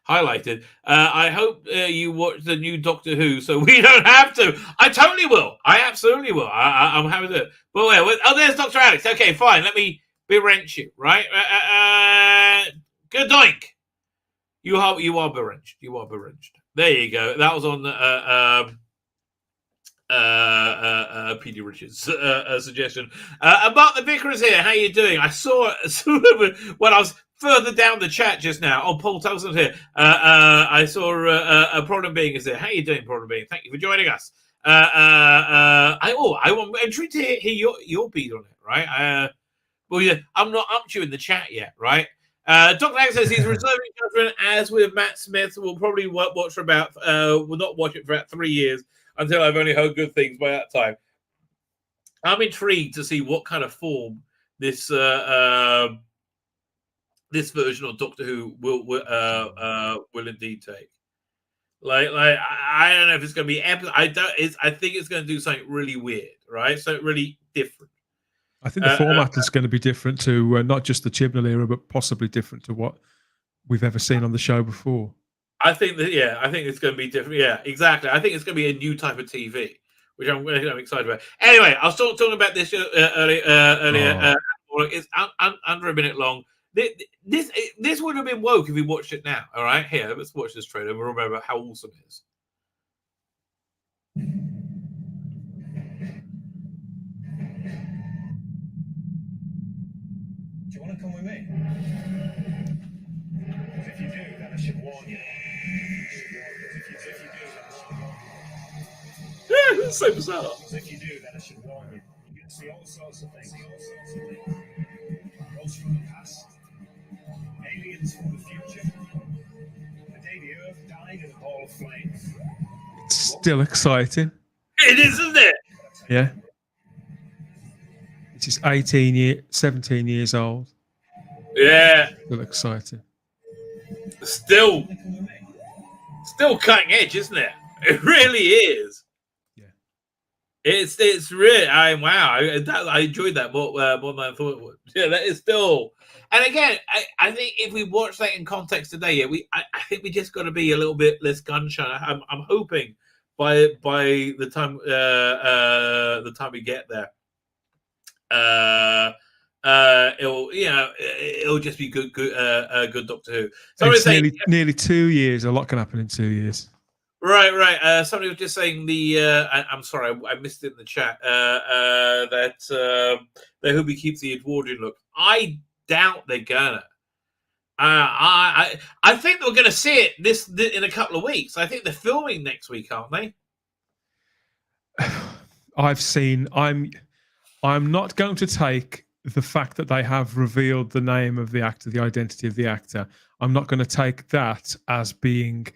highlighted. I hope you watch the new Doctor Who so we don't have to. I totally will. I absolutely will. I'm happy to. But wait, there's Dr. Alex. Okay, fine. Let me be-wrench you, right? Good doink. You are be-wrenched. You are be-wrenched. There you go. That was on PD Richards' suggestion. Mark the Vicar is here. How you doing? I saw when I was further down the chat just now. Oh, Paul Towson's here. I saw a Problem Being is there. How you doing, Problem Being? Thank you for joining us. I'm intrigued to hear your beat on it, right? Well, yeah, I'm not up to you in the chat yet, right? Dr. Alex says he's reserving judgment, as with Matt Smith. We'll probably watch for about we'll not watch it for about 3 years until I've only heard good things by that time. I'm intrigued to see what kind of form this this version of Doctor Who will indeed take. Like I don't know if it's going to be epic. I think it's going to do something really weird, right? So really different. I think the format is going to be different to not just the Chibnall era, but possibly different to what we've ever seen on the show before. I think it's going to be different. Yeah, exactly. I think it's going to be a new type of TV, which I'm excited about. Anyway, I was talking about this earlier. It's under a minute long. This would have been woke if we watched it now. All right, here, let's watch this trailer and we'll remember how awesome it is. Do you want to come with me? Because if you do, then I should warn you. If you do, then I should warn you. Yeah, it's so bizarre. Because if you do, then I should warn you. You get See all sorts of things. Ghosts from the past. Aliens from the future. The day the Earth died in a ball of flames. It's still exciting. It is, isn't it? Yeah. It's just 17 years old. Yeah. Still exciting. Still cutting edge, isn't it? It really is. Yeah. It's really I enjoyed that more than I thought it would. Yeah, that is still. And again, I think if we watch that in context today, yeah, I think we just got to be a little bit less gun shy. I'm hoping by the time we get there, it'll just be good Doctor Who. It's nearly 2 years. A lot can happen in 2 years. Right. Somebody was just saying I'm sorry, I missed it in the chat. That the Who'll keeps the Edwardian look. I doubt they're gonna. I think we're gonna see it this in a couple of weeks. I think they're filming next week, aren't they? I'm not going to take the fact that they have revealed the name of the actor, the identity of the actor. I'm not going to take that as being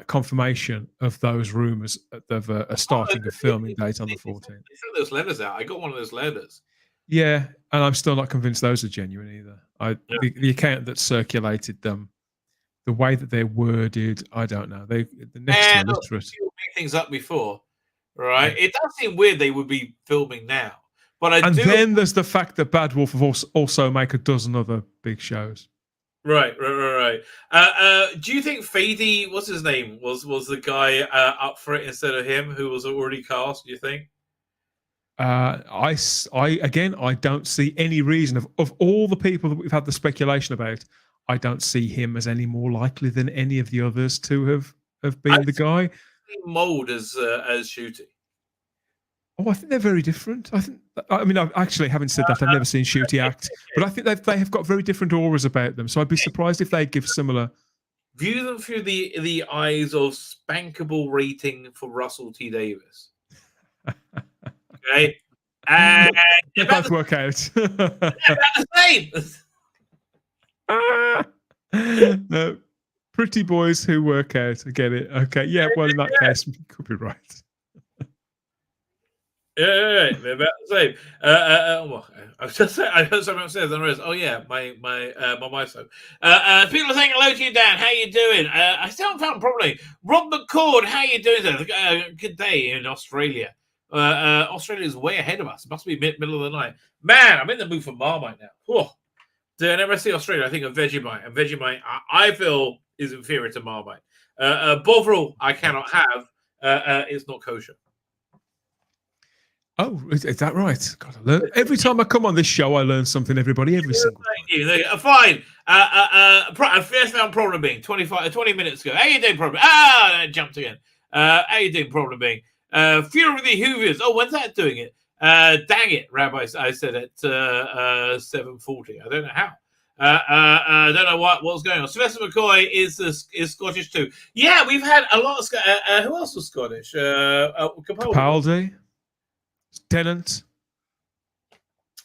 confirmation of those rumors of a starting of filming date on the 14th. They sent those letters out. I got one of those letters. Yeah, and I'm still not convinced those are genuine either. The account that circulated them, the way that they're worded, I don't know. The next to illiterate. People make things up before, right? Yeah. It does seem weird they would be filming now. But then there's the fact that Bad Wolf have also make a dozen other big shows. Right. Do you think Fady, what's his name, was the guy up for it instead of him who was already cast? Do you think? I don't see any reason of all the people that we've had the speculation about. I don't see him as any more likely than any of the others to have been the guy. Mold as Ncuti. Oh, I think they're very different. I actually haven't said that. I've never seen Ncuti act, but I think they have got very different auras about them. So I'd be surprised if they give similar. View them through the eyes of spankable rating for Russell T Davis. Okay, and they both work out. About the same. No, pretty boys who work out. I get it. Okay, yeah. Well, in that case, you could be right. Yeah, they're about the same. I was just saying. I heard someone upstairs. Oh yeah, my phone. People are saying hello to you, Dan. How you doing? I still haven't found properly. Rob McCord, how you doing? Good day in Australia. Australia's way ahead of us. It must be middle of the night. Man, I'm in the mood for Marmite now. Whoa. Whenever I see Australia, I think of Vegemite, and Vegemite I feel is inferior to Marmite. Bovril I cannot have. It's not kosher. Oh, is that right? God, every time I come on this show, I learn something. Everybody, every single time. Thank you. Fine. First found problem being 20 minutes ago. How you doing, problem? I jumped again. How you doing, problem being? Fury of the Hooviers. Oh, when's that doing it? Dang it, Rabbi. I said at 7:40. I don't know how. I don't know what's going on. Sylvester McCoy is Scottish too. Yeah, we've had a lot of who else was Scottish? Capaldi. Tennant.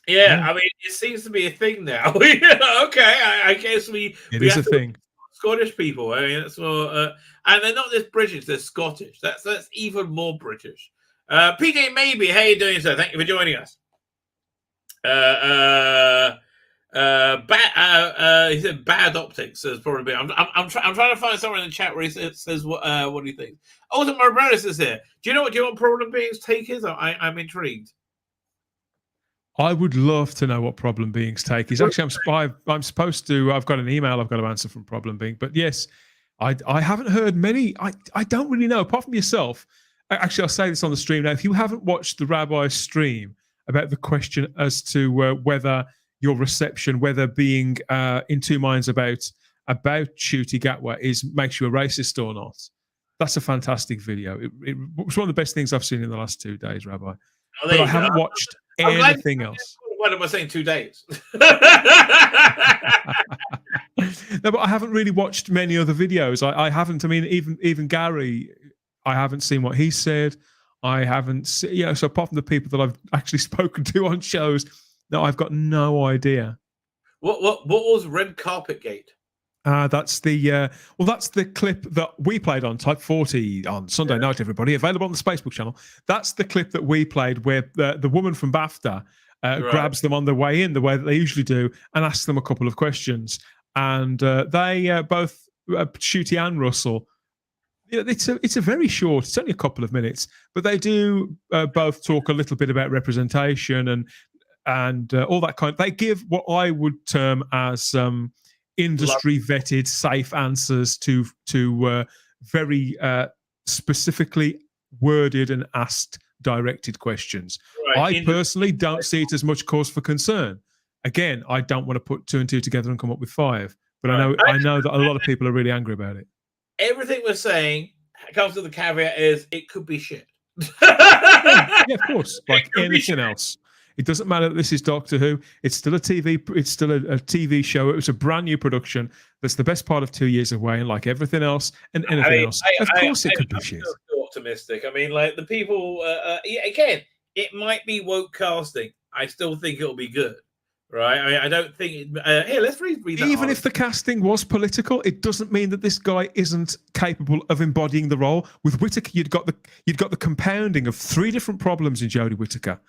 Yeah, I mean, it seems to be a thing now. Okay, I guess we is a thing. Scottish people. I mean, that's more, and they're not just British; they're Scottish. That's even more British. PJ Maybe, how you doing, sir? Thank you for joining us. He said bad optics is probably. I'm trying to find someone in the chat where he says what do you think? Oh, the Morales is here. Do you know what Problem Being's take is? I'm intrigued. I would love to know what Problem Being's take is. Actually, I'm supposed to. I've got an email I've got to answer from Problem Being, but yes, I haven't heard many. I don't really know apart from yourself. Actually, I'll say this on the stream now. If you haven't watched the Rabbi stream about the question as to whether your reception, whether being in two minds about Ncuti Gatwa makes you a racist or not, that's a fantastic video. It was one of the best things I've seen in the last 2 days, Rabbi. But I haven't watched anything else. What am I saying? 2 days. No, but I haven't really watched many other videos. I haven't. I mean, even Gary, I haven't seen what he said. I haven't seen, so apart from the people that I've actually spoken to on shows, no, I've got no idea. What was Red Carpet Gate? That's the clip that we played on Type 40 on Sunday night, everybody, available on the Spacebook channel. That's the clip that we played where the woman from BAFTA grabs them on the way in, the way that they usually do, and asks them a couple of questions. And they both, Ncuti and Russell, it's a very short, it's only a couple of minutes, but they do both talk a little bit about representation and all that kind. They give what I would term as industry vetted, safe answers to very specifically worded and asked directed questions. Right. I personally don't see it as much cause for concern. Again, I don't want to put 2 and 2 together and come up with 5, but right. I know that a lot of people are really angry about it. Everything we're saying comes with the caveat is it could be shit. Yeah, of course, like anything else. It doesn't matter that this is Doctor Who. It's still a TV show. It was a brand new production. That's the best part of 2 years away, and like everything else and anything else, of course it could be shit. I'm optimistic. I mean, like the people. Again, it might be woke casting. I still think it'll be good, right? I mean, I don't think. Here, let's read that. Even if the casting was political, it doesn't mean that this guy isn't capable of embodying the role. With Whitaker, you'd got the compounding of 3 different problems in Jodie Whittaker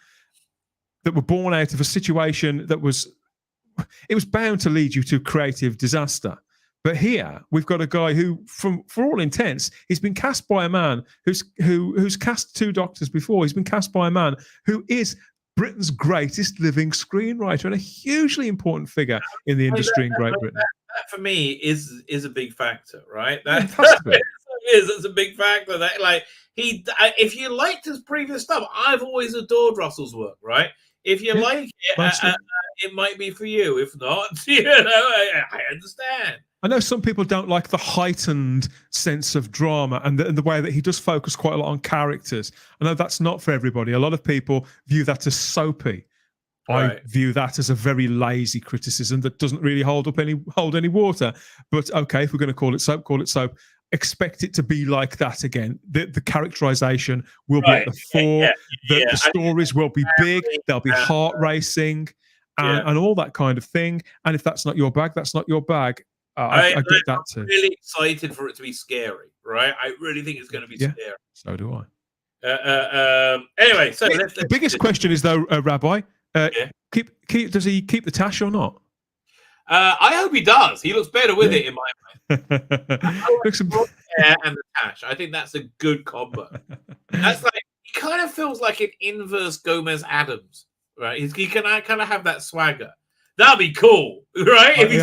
that were born out of a situation that was bound to lead you to creative disaster. But here we've got a guy who, for all intents, he's been cast by a man who's cast 2 Doctors before. He's been cast by a man who is Britain's greatest living screenwriter and a hugely important figure in the industry in Great Britain. That for me is a big factor, right? That it's a big factor. That like if you liked his previous stuff, I've always adored Russell's work, right? If you like it, it might be for you. If not, I understand. I know some people don't like the heightened sense of drama and the way that he does focus quite a lot on characters. I know that's not for everybody. A lot of people view that as soapy. Right. I view that as a very lazy criticism that doesn't really hold any water. But okay, if we're going to call it soap, call it soap. Expect it to be like that again. The characterization will be at the fore. The stories will be big. They'll be heart racing and all that kind of thing. And if that's not your bag, that's not your bag. I get that too. I'm really excited for it to be scary, right? I really think it's going to be scary. So do I. Anyway, so the biggest question is though, Rabbi, does he keep the tash or not? I hope he does. He looks better with it in my mind. Hair and the tash. I think that's a good combo. That's like he kind of feels like an inverse Gomez Adams, right? He can kind of have that swagger. That'd be cool, right? If he's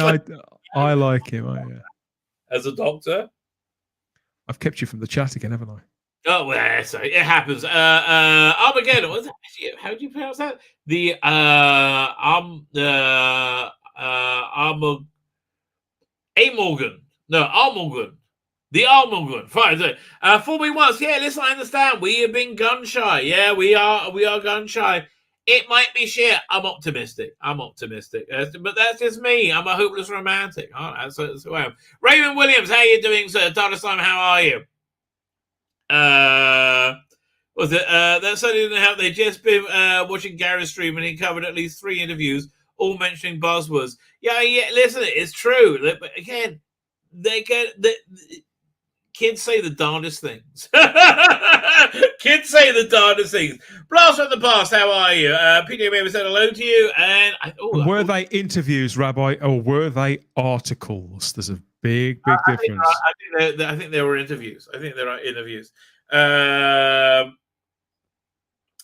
I like him. As a Doctor. I've kept you from the chat again, haven't I? Oh well, sorry, it happens. Armageddon. What's that? How do you pronounce that? The Amorgan. No, Armorgan. The Armorgan. Fine. Fool me once. Yeah, listen, I understand. We have been gun shy. Yeah, we are gun shy. It might be shit. I'm optimistic. But that's just me. I'm a hopeless romantic. Oh, that's who I am. Raymond Williams, how you doing, sir? Donna Simon, how are you? Was it that certainly didn't help. They just been watching Gary's stream and he covered at least 3 interviews, all mentioning buzzwords. Yeah. Listen, it's true. But again, kids say the darndest things. Kids say the darndest things. Blast from the past. How are you? PJ Baby said hello to you. And were they interviews, Rabbi, or were they articles? There's a big difference. I think they were interviews. I think there are interviews.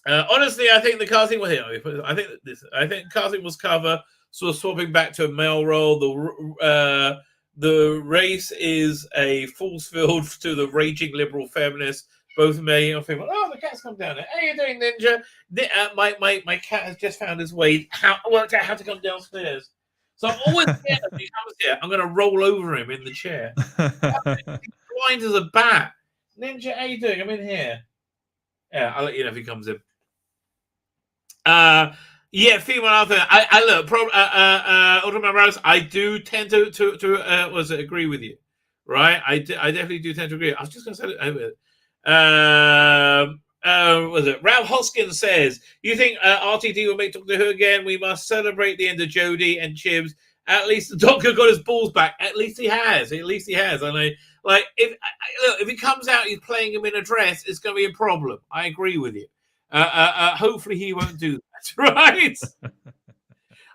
Honestly, I think the casting was here. I think casting was cover. So swapping back to a male role. The race is a force field to the raging liberal feminists. Both male and female. Oh, the cat's come down there. How you doing, Ninja? My cat has just found his way. Worked out how to come downstairs. So I'm always scared if he comes here. I'm going to roll over him in the chair. He's blind as a bat. Ninja, how you doing? I'm in here. Yeah, I'll let you know if he comes in. Yeah, female author. I look. Ultimate Rose. I do tend to agree with you, right? I definitely do tend to agree. I was just going to say it. Was it Ralph Hoskins says, you think RTD will make Doctor Who again? We must celebrate the end of Jodie and Chibs. At least the Doctor got his balls back. At least he has. And if he comes out, he's playing him in a dress, it's going to be a problem. I agree with you. Hopefully he won't do that, right?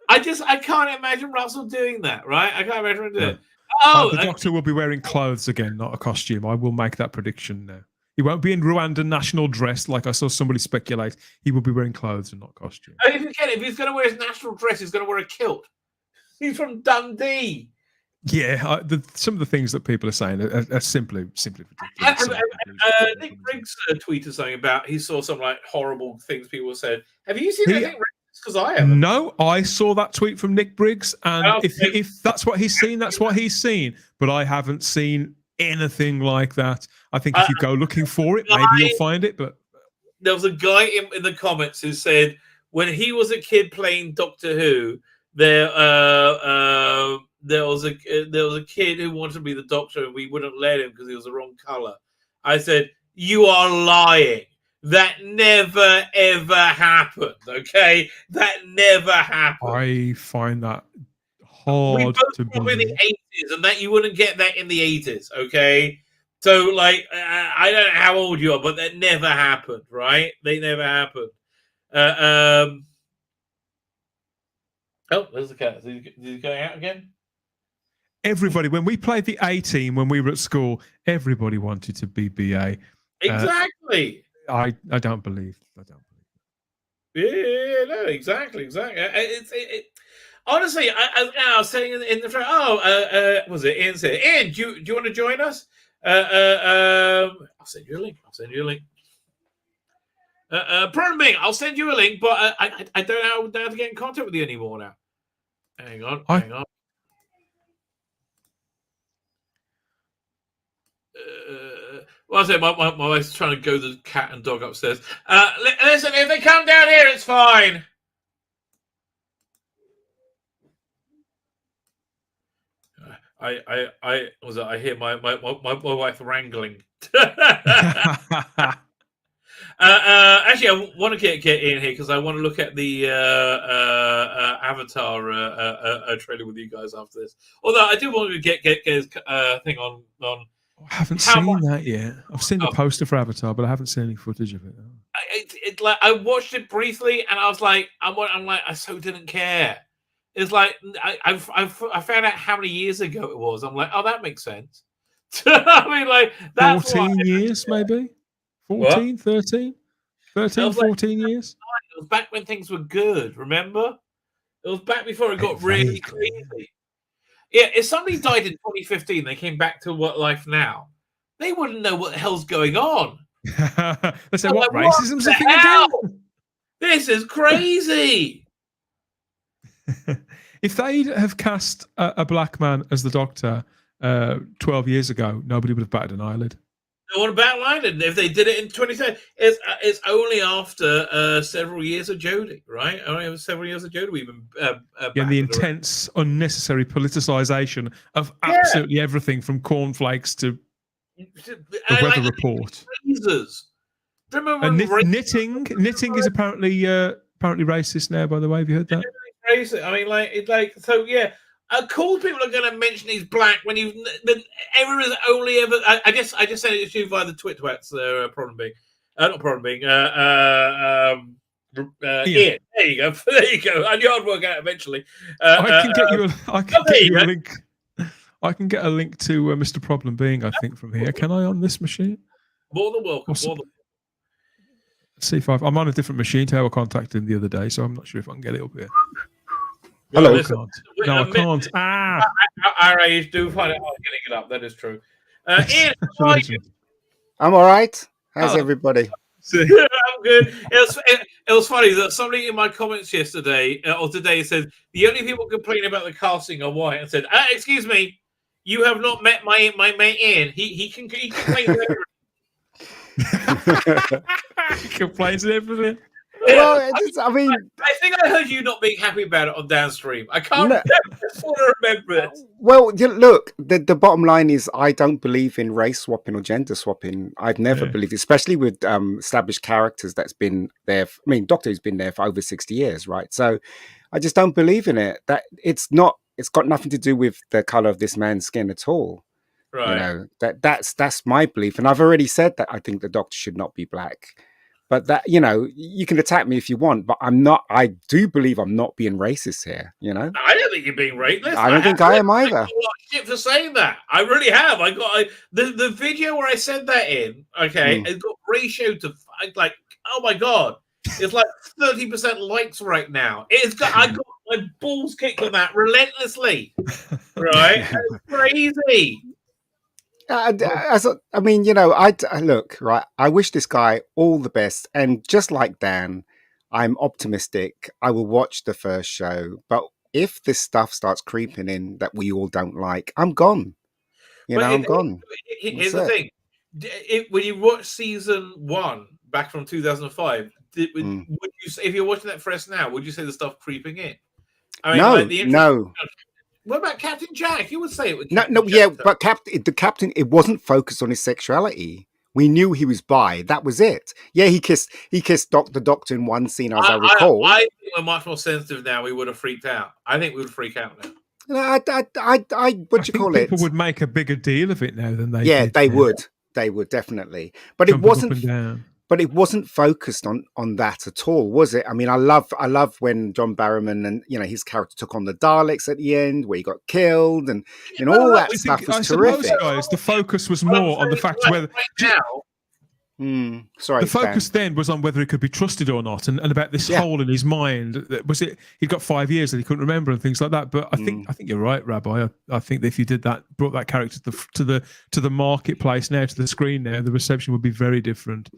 I can't imagine Russell doing that, right? I can't imagine him doing it. The Doctor will be wearing clothes again, not a costume. I will make that prediction now. He won't be in Rwanda national dress like I saw somebody speculate. He will be wearing clothes and not costume. If he's going to wear his national dress, he's going to wear a kilt. He's from Dundee. Yeah, some of the things that people are saying are simply ridiculous. Nick Briggs tweeted something about he saw some like horrible things people said. Have you seen anything? Because I haven't. No, I saw that tweet from Nick Briggs, and if that's what he's seen, that's what he's seen. But I haven't seen anything like that. I think if you go looking for it, maybe you'll find it. But there was a guy in the comments who said when he was a kid playing Doctor Who, there was a kid who wanted to be the Doctor, and we wouldn't let him because he was the wrong color. I said, "You are lying. That never ever happened. Okay, that never happened." I find that hard to believe. In the 80s, and that you wouldn't get that in the 80s. Okay, so like I don't know how old you are, but that never happened. Right? They never happened. Oh, there's the cat. Is he going out again? Everybody, when we played the A team when we were at school, everybody wanted to be BA. Exactly. I don't believe. Yeah, no, exactly. Honestly, I was saying in the front. Was it Ian said? Ian, do you want to join us? I'll send you a link. Problem being, I'll send you a link, but I don't know how to get in contact with you anymore now. Hang on. Well, I say my wife's trying to go the cat and dog upstairs. Listen, if they come down here, it's fine. I hear my wife wrangling. Actually, I want to get in here because I want to look at the Avatar trailer with you guys after this. Although I do want to get his thing on. I haven't seen that yet. I've seen the poster for Avatar, but I haven't seen any footage of it. I watched it briefly, and I was like, I so didn't care. It's like I found out how many years ago it was. I'm like, oh, that makes sense. I mean, like that's 14 years, maybe 14, 13, 14 years. It was back when things were good. Remember, it was back before it got really crazy. Yeah, if somebody died in 2015, they came back to life now, they wouldn't know what the hell's going on. They say, what racism's a thing again? This is crazy. If they'd have cast a black man as the Doctor 12 years ago, nobody would have batted an eyelid. No one batted. If they did it in 2010, it's only after several years of Jodie, right? Only after several years of Jodie we've been the intense, unnecessary politicization of absolutely everything from cornflakes to the weather report. Knitting is apparently racist now. By the way, have you heard that? Racist. I mean, so. Yeah. Cool people are going to mention he's black when everyone's only ever. I just sent it to you via the twats. Problem being, not problem being. Ian. There you go. There you go. And you'll work out eventually. I can get you a link. I can get a link to Mr. Problem Being. I think from here. Can I on this machine? More than welcome. Let's see if I'm on a different machine. I contacted him the other day, so I'm not sure if I can get it up here. Hello. I can't. Our age do find it hard getting it up. That is true. Ian, how are you? I'm all right. How's everybody? I'm good. It was funny that somebody in my comments yesterday or today said the only people complaining about the casting are white. I said, "Excuse me, you have not met my mate Ian. He complains everything. He complains everything." Well, I mean, I think I heard you not being happy about it on downstream. I can't no, remember. I just want to remember it. well, look, the bottom line is I don't believe in race swapping or gender swapping. I've never believed, especially with established characters that's been there. I mean, Doctor Who's been there for over 60 years, right? So I just don't believe in it. That it's got nothing to do with the color of this man's skin at all. Right. You know, that's my belief. And I've already said that I think the Doctor should not be black. But that, you know, you can attack me if you want, but I do believe I'm not being racist here, you know? I don't think you're being racist. I don't think I am either. I got a lot of shit for saying that. I really have. I got the video where I said that in, okay, it got ratio to, like, oh my God. It's like 30% likes right now. I got my balls kicked on that relentlessly. Right? It's crazy. I mean, you know, look, right. I wish this guy all the best, and just like Dan, I'm optimistic. I will watch the first show, but if this stuff starts creeping in that we all don't like, I'm gone. I'm gone. Here's the thing: when you watch season 1 back from 2005, would you, if you're watching that fresh now, would you say the stuff creeping in? I mean, no. What about Captain Jack? You would say it would. But the captain, it wasn't focused on his sexuality. We knew he was bi. That was it. Yeah, he kissed the doctor in one scene, as I recall. I think we're much more sensitive now. We would have freaked out. I think we would freak out now. What you call it? People would make a bigger deal of it now than they. Yeah, did. they would. They would definitely. But Jumping it wasn't. up and down. But it wasn't focused on that at all, was it? I mean, I love when John Barrowman and his character took on the Daleks at the end, where he got killed, and all that stuff was terrific. Guys, the focus was more on the fact whether. Sorry, the focus then was on whether he could be trusted or not, and about this hole in his mind. Was it he'd got 5 years that he couldn't remember and things like that? But I think you're right, Rabbi. I think that if you did that, brought that character to the marketplace now, to the screen now, the reception would be very different.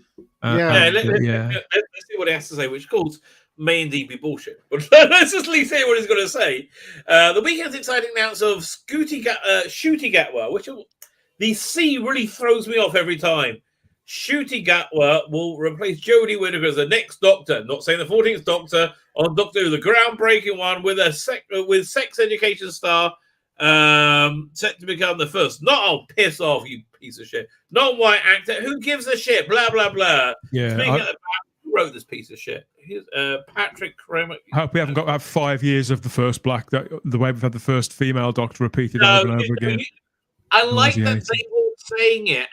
Let's see what he has to say, which calls may indeed be bullshit. But let's just say what he's going to say. The weekend's exciting announcement of Ncuti Gatwa, which the C really throws me off every time. Ncuti Gatwa will replace Jodie Whittaker as the next Doctor. Not saying the 14th Doctor on Doctor Who, the groundbreaking one with sex education star, set to become the first. Piss off, you piece of shit. Non-white actor. Who gives a shit? Blah blah blah. Yeah. Speaking of who wrote this piece of shit? Here's Patrick Kramer. I hope we haven't got to have 5 years of the first black. The way we've had the first female Doctor repeated over and over again. I like that they were saying it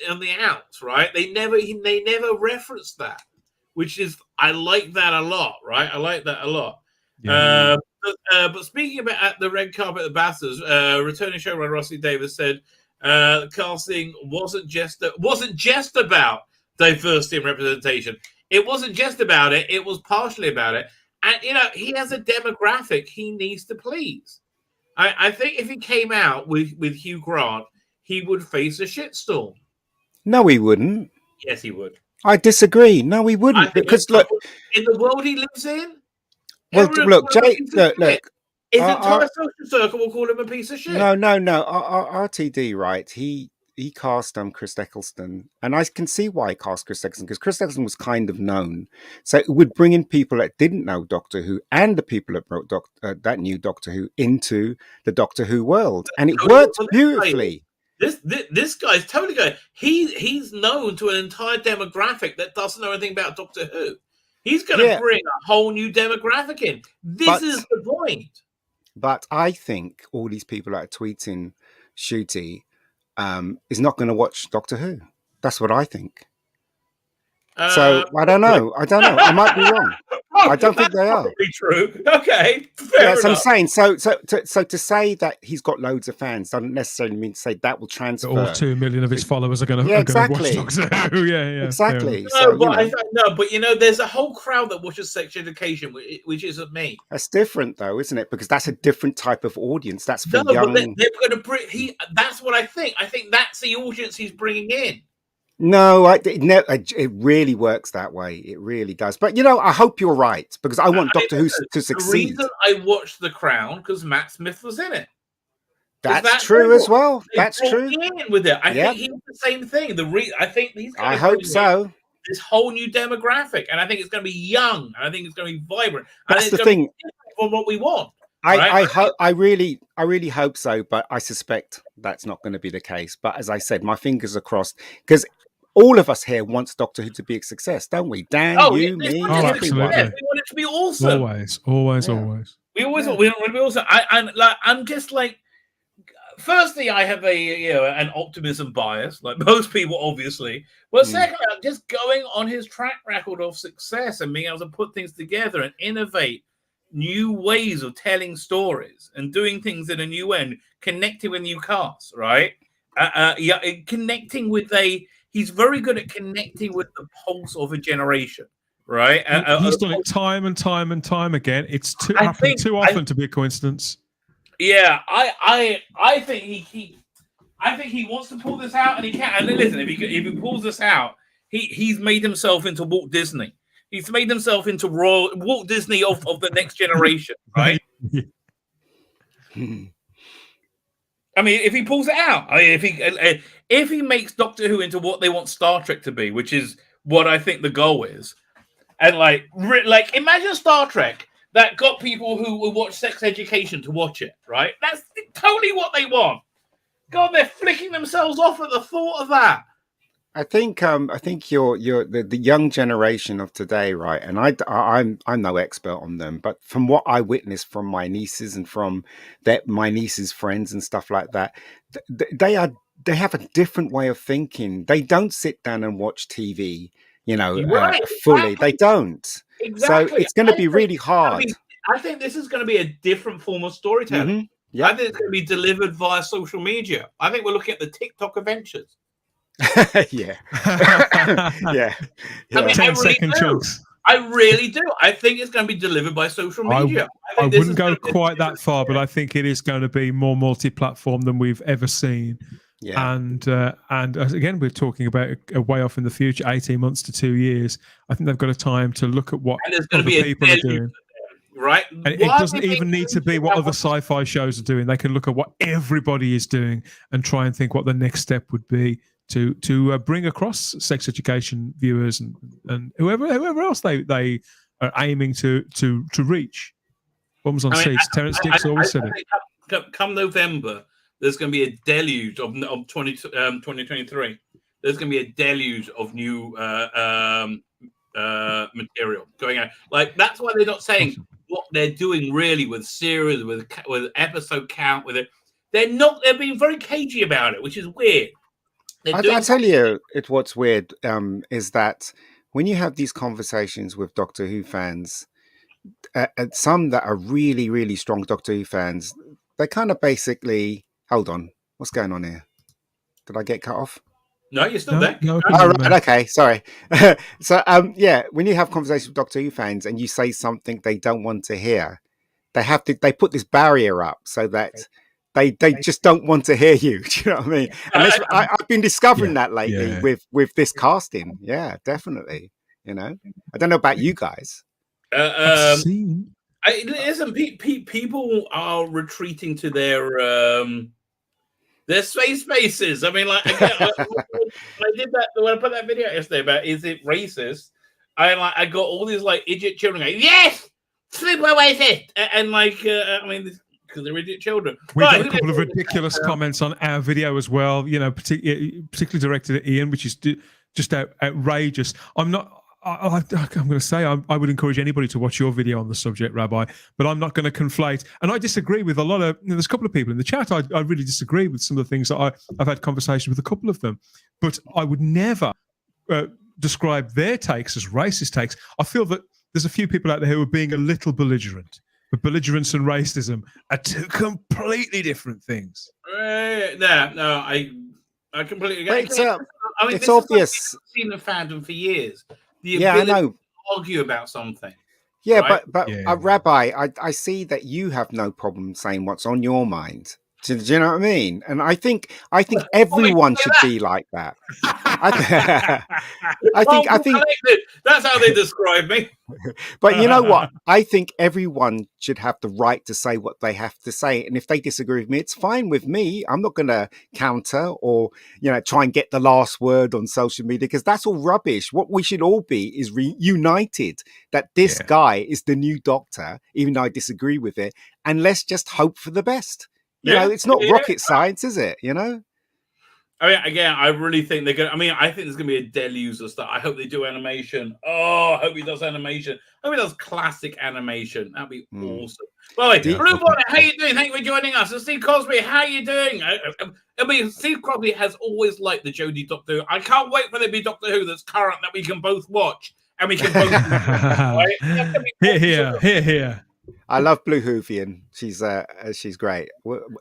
on the outs, right? They never referenced that, which is I like that a lot, right? I like that a lot. Yeah. But speaking about at the red carpet at Bastards, returning showrunner Rossi Davis said casting wasn't just about diversity and representation. It wasn't just about it; it was partially about it. And he has a demographic he needs to please. I think if he came out with Hugh Grant, he would face a shitstorm. No, he wouldn't. Yes, he would. I disagree. No, he wouldn't. Because look, in the world he lives in. Well, look, Jay. Look. His entire social circle will call him a piece of shit. No. RTD, right? He cast Chris Eccleston, and I can see why he cast Chris Eccleston, because Chris Eccleston was kind of known, so it would bring in people that didn't know Doctor Who and the people that wrote that new Doctor Who into the Doctor Who world, and it worked beautifully. This guy's totally good. He's known to an entire demographic that doesn't know anything about Doctor Who. He's going to bring a whole new demographic in. This is the point. But I think all these people that are tweeting Ncuti is not going to watch Doctor Who. That's what I think. So I don't know. I might be wrong. I don't think they are. Probably true. Okay. Fair enough. I'm saying. So to say that he's got loads of fans doesn't necessarily mean to say that will transfer. All 2 million of his followers are going to exactly. watch Doctor Who. Yeah. Exactly. But there's a whole crowd that watches sex education, which isn't me. That's different, though, isn't it? Because that's a different type of audience. That's for young. But they're going to bring. That's what I think. I think that's the audience he's bringing in. No, it really works that way. It really does. But, I hope you're right, because I want Doctor Who to succeed. The reason I watched The Crown, because Matt Smith was in it. That's true as well. That's true. In with it. I think he's the same thing. I think he's. I hope so. this whole new demographic, and I think it's going to be young, and I think it's going to be vibrant. That's the thing. For what we want. I really hope so, but I suspect that's not going to be the case. But as I said, my fingers are crossed, because all of us here wants Doctor Who to be a success, don't we? Dan, you, me, absolutely. We want it to be awesome. Always. We always want it to be awesome. I'm just like, firstly, I have an optimism bias, like most people, obviously. But secondly, I'm just going on his track record of success and being able to put things together and innovate new ways of telling stories and doing things in a new way, and connecting with new casts, right? Connecting with he's very good at connecting with the pulse of a generation, right? He's done it time and time and time again. It's happened too often to be a coincidence. Yeah, I think he wants to pull this out, and he can. And listen, if he pulls this out, he's made himself into Walt Disney. He's made himself into Walt Disney of the next generation, right? I mean, if he pulls it out, if he makes Doctor Who into what they want Star Trek to be, which is what I think the goal is, and like imagine Star Trek that got people who will watch Sex Education to watch it, right? That's totally what they want. God, they're flicking themselves off at the thought of that. I think you're the young generation of today, right? And I'm no expert on them, but from what I witnessed from my nieces and from my nieces' friends and stuff like that, they have a different way of thinking. They don't sit down and watch TV, fully. They don't. Exactly. So it's going to be really hard. I think this is going to be a different form of storytelling. Mm-hmm. Yeah. I think it's going to be delivered via social media. I think we're looking at the TikTok adventures. Yeah. I mean, 10-second chunks. I really do. I think it's going to be delivered by social media. I wouldn't go quite that far, but I think it is going to be more multi-platform than we've ever seen. Yeah. And again, we're talking about a way off in the future, 18 months to 2 years. I think they've got a time to look at what other people are doing. Right. And it doesn't even need to be what other sci-fi shows are doing. They can look at what everybody is doing and try and think what the next step would be to bring across sex education viewers and whoever else they are aiming to reach. Bums on seats. Terrence Dix always said it. Come November, there's going to be a deluge of 2023. There's going to be a deluge of new material going out. Like, that's why they're not saying what they're doing really with series, with episode count, with it. They're being very cagey about it, which is weird. I tell you, what's weird is that when you have these conversations with Doctor Who fans, some that are really, really strong Doctor Who fans, they kind of basically, hold on, what's going on here? Did I get cut off? No, you're still there. No, right, okay, sorry. So, when you have conversations with Doctor Who fans and you say something they don't want to hear, they put this barrier up so that they just don't want to hear you. Do you know what I mean? And I've been discovering that lately with this casting. Yeah, definitely. I don't know about you guys. Listen, people are retreating to their space bases. I mean, like, again, I did that when I put that video yesterday about is it racist? I got all these like idiot children going, yes, super racist, and because they're idiot children. We got a couple of ridiculous comments on our video as well. Particularly directed at Ian, which is just outrageous. I'm going to say I would encourage anybody to watch your video on the subject, Rabbi, but I'm not going to conflate. And I disagree with a lot of. There's a couple of people in the chat. I really disagree with some of the things that I've had conversations with a couple of them, but I would never describe their takes as racist takes. I feel that there's a few people out there who are being a little belligerent. But belligerence and racism are two completely different things. No, I completely agree. It's obvious. I've seen the fandom for years. I know. To argue about something. Yeah, right? but Rabbi, I see that you have no problem saying what's on your mind. Do you know what I mean? And I think everyone should be like that. I think that's how they describe me. But you know what? I think everyone should have the right to say what they have to say. And if they disagree with me, it's fine with me. I'm not going to counter or, try and get the last word on social media, because that's all rubbish. What we should all be is reunited that this guy is the new doctor, even though I disagree with it. And let's just hope for the best. It's not rocket science, is it? I mean, again, I really think they're going to... I mean, I think there's going to be a deluge of stuff. I hope they do animation. Oh, I hope he does animation. I hope he does classic animation. That'd be awesome. By the way, Blue Bonnet, how you doing? Thank you for joining us. And Steve Cosby, how you doing? I mean, Steve Cosby has always liked the Jodie Doctor Who. I can't wait for there to be Doctor Who that's current that we can both watch. And we can both... right? Here. I love Blue Hoovian. She's great.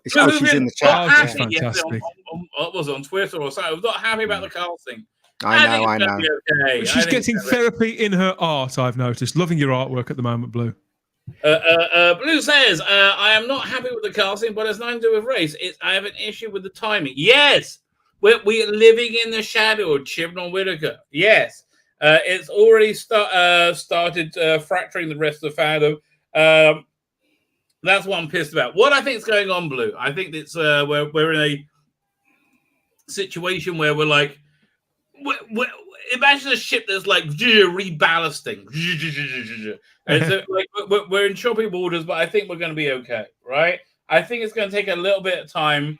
She's in the chat. She's fantastic. What was it, on Twitter or something? I was not happy about the casting. I know. Okay. She's getting therapy in her art, I've noticed. Loving your artwork at the moment, Blue. Blue says, I am not happy with the casting, but it's nothing to do with race. I have an issue with the timing. Yes, we're living in the shadow of Chibnall Whitaker. Yes, it's already started fracturing the rest of the fandom. That's what I'm pissed about. What I think is going on, Blue, I think it's we're in a situation where we're like, imagine a ship that's like reballasting, and so like we're in choppy waters, but I think we're going to be okay, right? I think it's going to take a little bit of time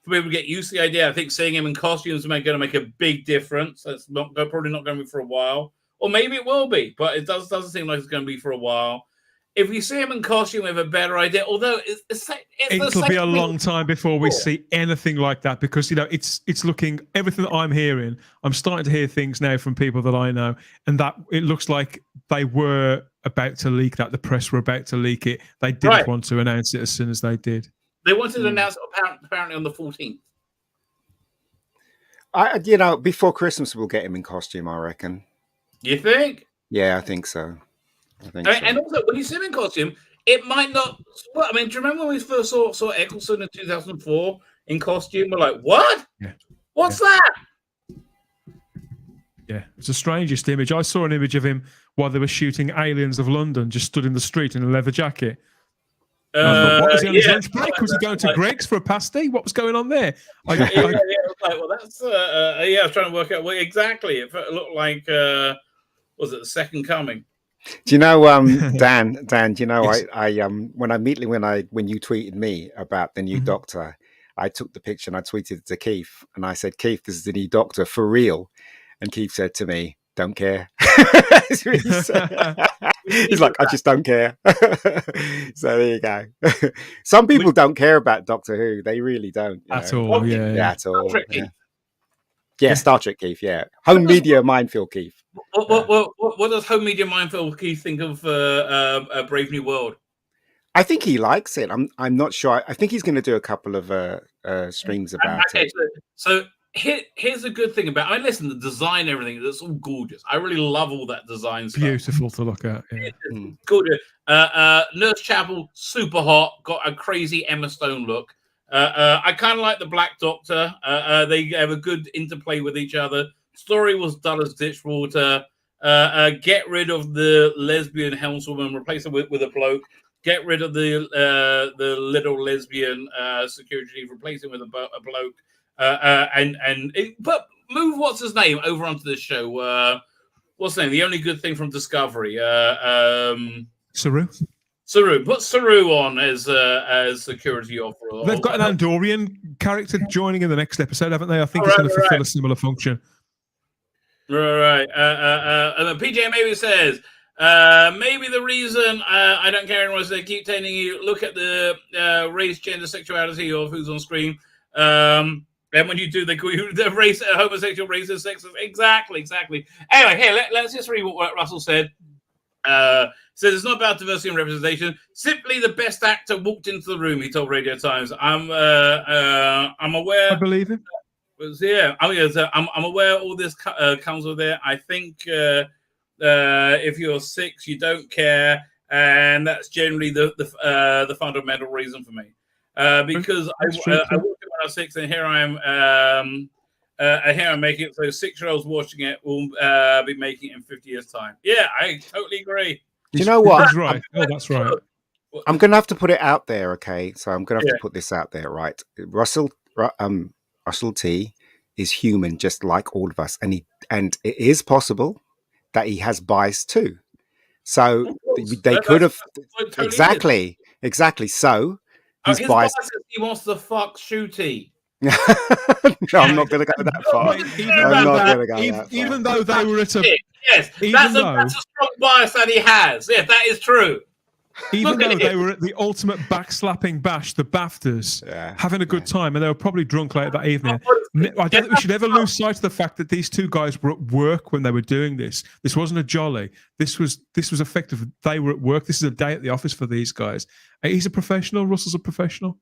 for people to get used to the idea. I think seeing him in costumes is going to make a big difference. That's probably not going to be for a while, or maybe it will be, but it doesn't seem like it's going to be for a while. If we see him in costume, we have a better idea. Although it'll be a long time before we see anything like that, because it's looking, everything that I'm hearing, I'm starting to hear things now from people that I know, and that it looks like they were about to leak that. The press were about to leak it. They didn't want to announce it as soon as they did. They wanted to announce it apparently on the 14th. Before Christmas we'll get him in costume, I reckon. You think? Yeah, I think so. And also, when you see him in costume, it might not... Well, I mean, do you remember when we first saw Eccleston in 2004 in costume? We're like, what? Yeah. What's that? Yeah, it's the strangest image. I saw an image of him while they were shooting Aliens of London, just stood in the street in a leather jacket. What was he on his lunch break? Was he going to Greg's for a pasty? What was going on there? I was like, well, that's... I was trying to work out what exactly. It looked like... was it the Second Coming? Do you know, Dan? Do you know, yes. I when you tweeted me about the new Doctor, I took the picture and I tweeted it to Keith, and I said, Keith, this is the new Doctor for real. And Keith said to me, "Don't care." He's like, "I just don't care." So there you go. Some people don't care about Doctor Who; they really don't at all. Yeah, at all. Yeah, Star Trek Keith. Yeah, home media minefield Keith. What does home media minefield Keith think of a Brave New World? I think he likes it. I'm not sure. I think he's going to do a couple of streams about it. So here's a good thing about. I mean, listen, the design, everything, that's all gorgeous. I really love all that design stuff. Beautiful to look at. Yeah. It's gorgeous. Nurse Chapel, super hot. Got a crazy Emma Stone look. I kind of like the Black Doctor. They have a good interplay with each other. Story was dull as ditchwater. Get rid of the lesbian helmswoman, replace her with a bloke. Get rid of the little lesbian security, replace him with a bloke. But move what's his name over onto the show. What's his name? The only good thing from Discovery. Saru. Put Saru on as security officer. They've got an Andorian character joining in the next episode, haven't they? I think it's going to fulfill a similar function. Right. And then PJ maybe says, maybe the reason I don't care anymore is they keep telling you, look at the race, gender, sexuality of who's on screen. And when you do, they call you the race, homosexual, racist, sexist. Exactly. Anyway, here, let's just read what Russell said. Says it's not about diversity and representation. Simply the best actor walked into the room, he told Radio Times. I'm aware. I believe him. I'm aware all this comes with it. I think if you're 6, you don't care, and that's generally the fundamental reason for me. because That's I true. watched it when I was 6, and here I am. Here I'm making it. So 6-year-olds watching it will be making it in 50 years' time. Yeah, I totally agree. Do you know what? He's right. Oh, that's right. I'm going to have to put it out there, okay? So I'm going to have Yeah. to put this out there, right? Russell T is human, just like all of us, and it is possible that he has bias too. So they could have Totally exactly. So his his bias bias. is he wants to fuck Ncuti. No, I'm not going to go that far. Even though they were at a yes, that's a strong bias that he has. Yeah, that is true. Even though they were at the ultimate backslapping bash, the BAFTAs, having a good time, and they were probably drunk later that evening. I don't think we should ever lose sight of the fact that these two guys were at work when they were doing this. This wasn't a jolly. This was effective. They were at work. This is a day at the office for these guys. He's a professional. Russell's a professional.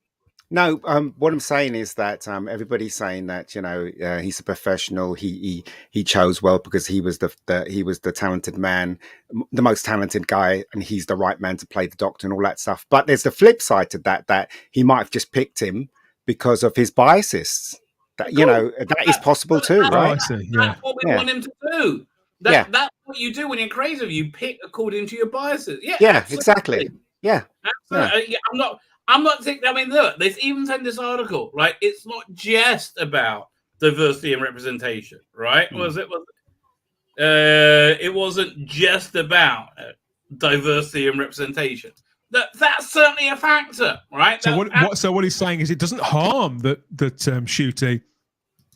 No, what I'm saying is that everybody's saying that he's a professional. He chose well because he was the talented man, the most talented guy, and he's the right man to play the Doctor and all that stuff. But there's the flip side to that he might have just picked him because of his biases. That that is possible too, right? Oh, I see. Yeah. That's what we want him to do. That's what you do when you're crazy. You pick according to your biases. Yeah, exactly. Yeah, absolutely. I'm not thinking. I mean, look, there's even in this article, right? It's not just about diversity and representation, right? It wasn't just about diversity and representation. That's certainly a factor, right? So what he's saying is it doesn't harm that Ncuti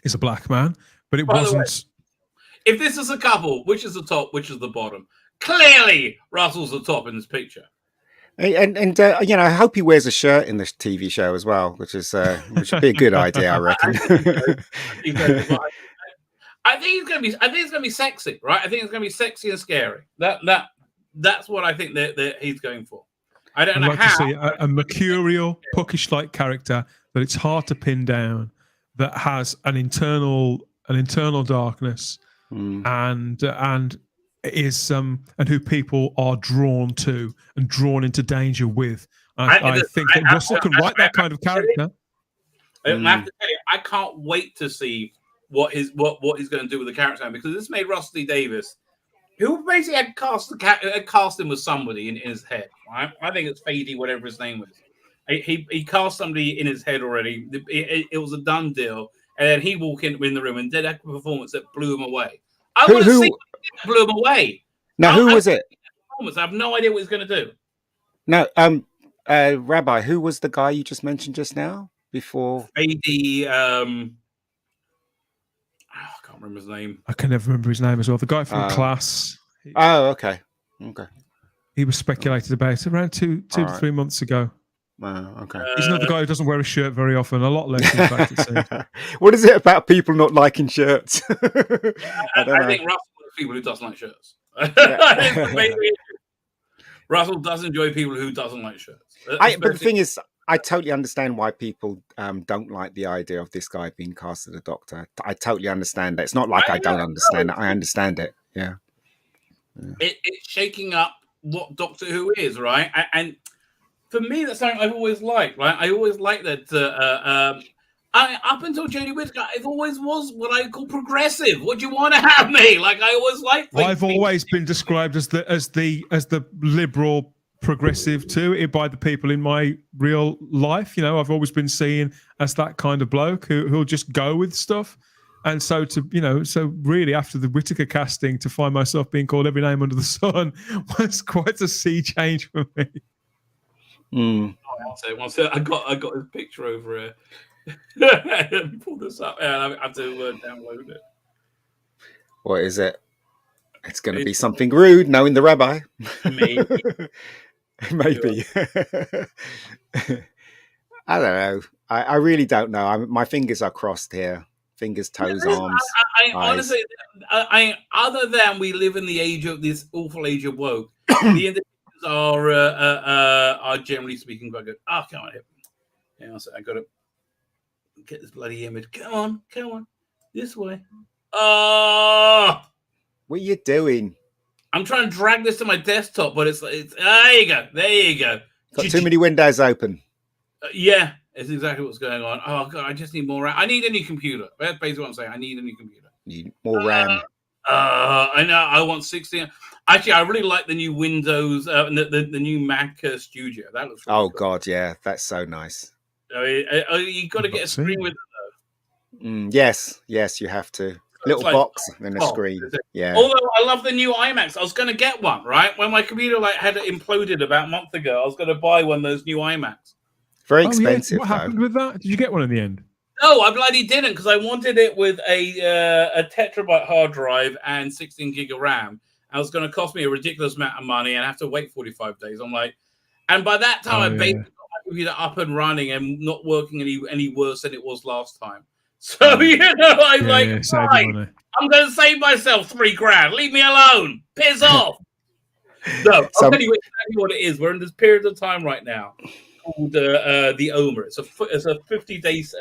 is a black man, but it wasn't. If this is a couple, which is the top, which is the bottom? Clearly, Russell's the top in this picture. And I hope he wears a shirt in this TV show as well, which would be a good idea, I reckon. I think it's gonna be sexy, right? I think it's gonna be sexy and scary. That's what I think that he's going for. I don't know I'd like to see a mercurial, puckish-like character that it's hard to pin down, that has an internal darkness, and is and who people are drawn to and drawn into danger with. I think that Russell can write that kind of character. I have to tell you, I can't wait to see what he's going to do with the character, because this made Russell T Davies, who basically had cast him with somebody in his head. Right? I think it's Fady, whatever his name was. He cast somebody in his head already. It was a done deal, and then he walked in the room and did a performance that blew him away. I want to see what blew him away. Now, who was it? I have no idea what he's going to do. No, Rabbi, who was the guy you just mentioned just now? Before Fady, I can't remember his name. I can never remember his name as well. The guy from Class. Okay. He was speculated about around two to 3 months ago. Okay. He's another guy who doesn't wear a shirt very often. A lot less, in fact, it seems. What is it about people not liking shirts? I think Russell is people who doesn't like shirts. Russell does enjoy people who doesn't like shirts. But the thing is, I totally understand why people don't like the idea of this guy being cast as a Doctor. I totally understand that. It's not like I don't understand it. I understand it. Yeah. It's shaking up what Doctor Who is, right? And for me, that's something I've always liked, right? I always liked that. Up until Jodie Whittaker, it always was what I call progressive. What do you want to have me? Like, I always liked. I've always been described as the liberal progressive too by the people in my real life. I've always been seen as that kind of bloke who'll just go with stuff. And so really after the Whittaker casting, to find myself being called every name under the sun was quite a sea change for me. One second. I got his picture over here. Let me pull this up. I have to download it. What is it? It's going to be something rude, knowing the Rabbi. Maybe. I don't know. I really don't know. My fingers are crossed here. Fingers, toes, arms. I honestly, other than we live in the age of this awful age of woke, the individuals are generally speaking quite good. Oh, come on, yeah, I got to get this bloody image. Come on, this way. Oh, what are you doing? I'm trying to drag this to my desktop, but it's there you go. Got too many windows open. Yeah. It's exactly what's going on. Oh god, I just need more RAM. I need a new computer. That's basically what I'm saying. I need a new computer. Need more RAM. I know. I want 16. Actually, I really like the new Windows, the new Mac Studio. That looks. Really cool. God, yeah, that's so nice. You got to get a screen with it. Yes, you have to. Little box and a screen. Yeah. Although I love the new iMacs. I was going to get one, right? When my computer had imploded about a month ago, I was going to buy one of those new iMacs. Very expensive. Yeah. What happened with that? Did you get one in the end? No, I bloody didn't, because I wanted it with a terabyte hard drive and 16 gig of RAM. And it was going to cost me a ridiculous amount of money and have to wait 45 days. I'm like, and by that time, I basically got my computer up and running and not working any worse than it was last time. So, I'm like, right, I'm going to save myself $3,000. Leave me alone. Piss off. No, I'll tell you exactly what it is. We're in this period of time right now called the Omer. It's a 50 days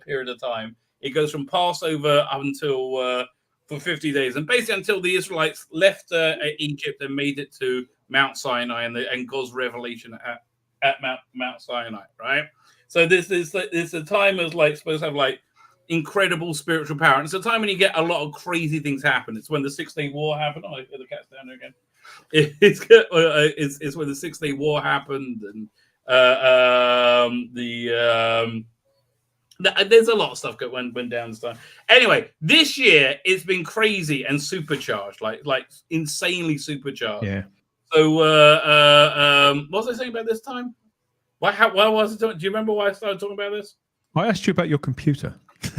period of time. It goes from Passover up until for 50 days, and basically until the Israelites left Egypt and made it to Mount Sinai and God's revelation at Mount Sinai, right? So this is a time of supposed to have incredible spiritual power, and it's a time when you get a lot of crazy things happen. It's when the 6-day war happened. Oh, the cat's down there again. It's when the 6-day war happened, and there's a lot of stuff that went down this time. Anyway, this year it's been crazy and supercharged, like insanely supercharged. Yeah. So what was I saying about this time? Why was it? Do you remember why I started talking about this? I asked you about your computer.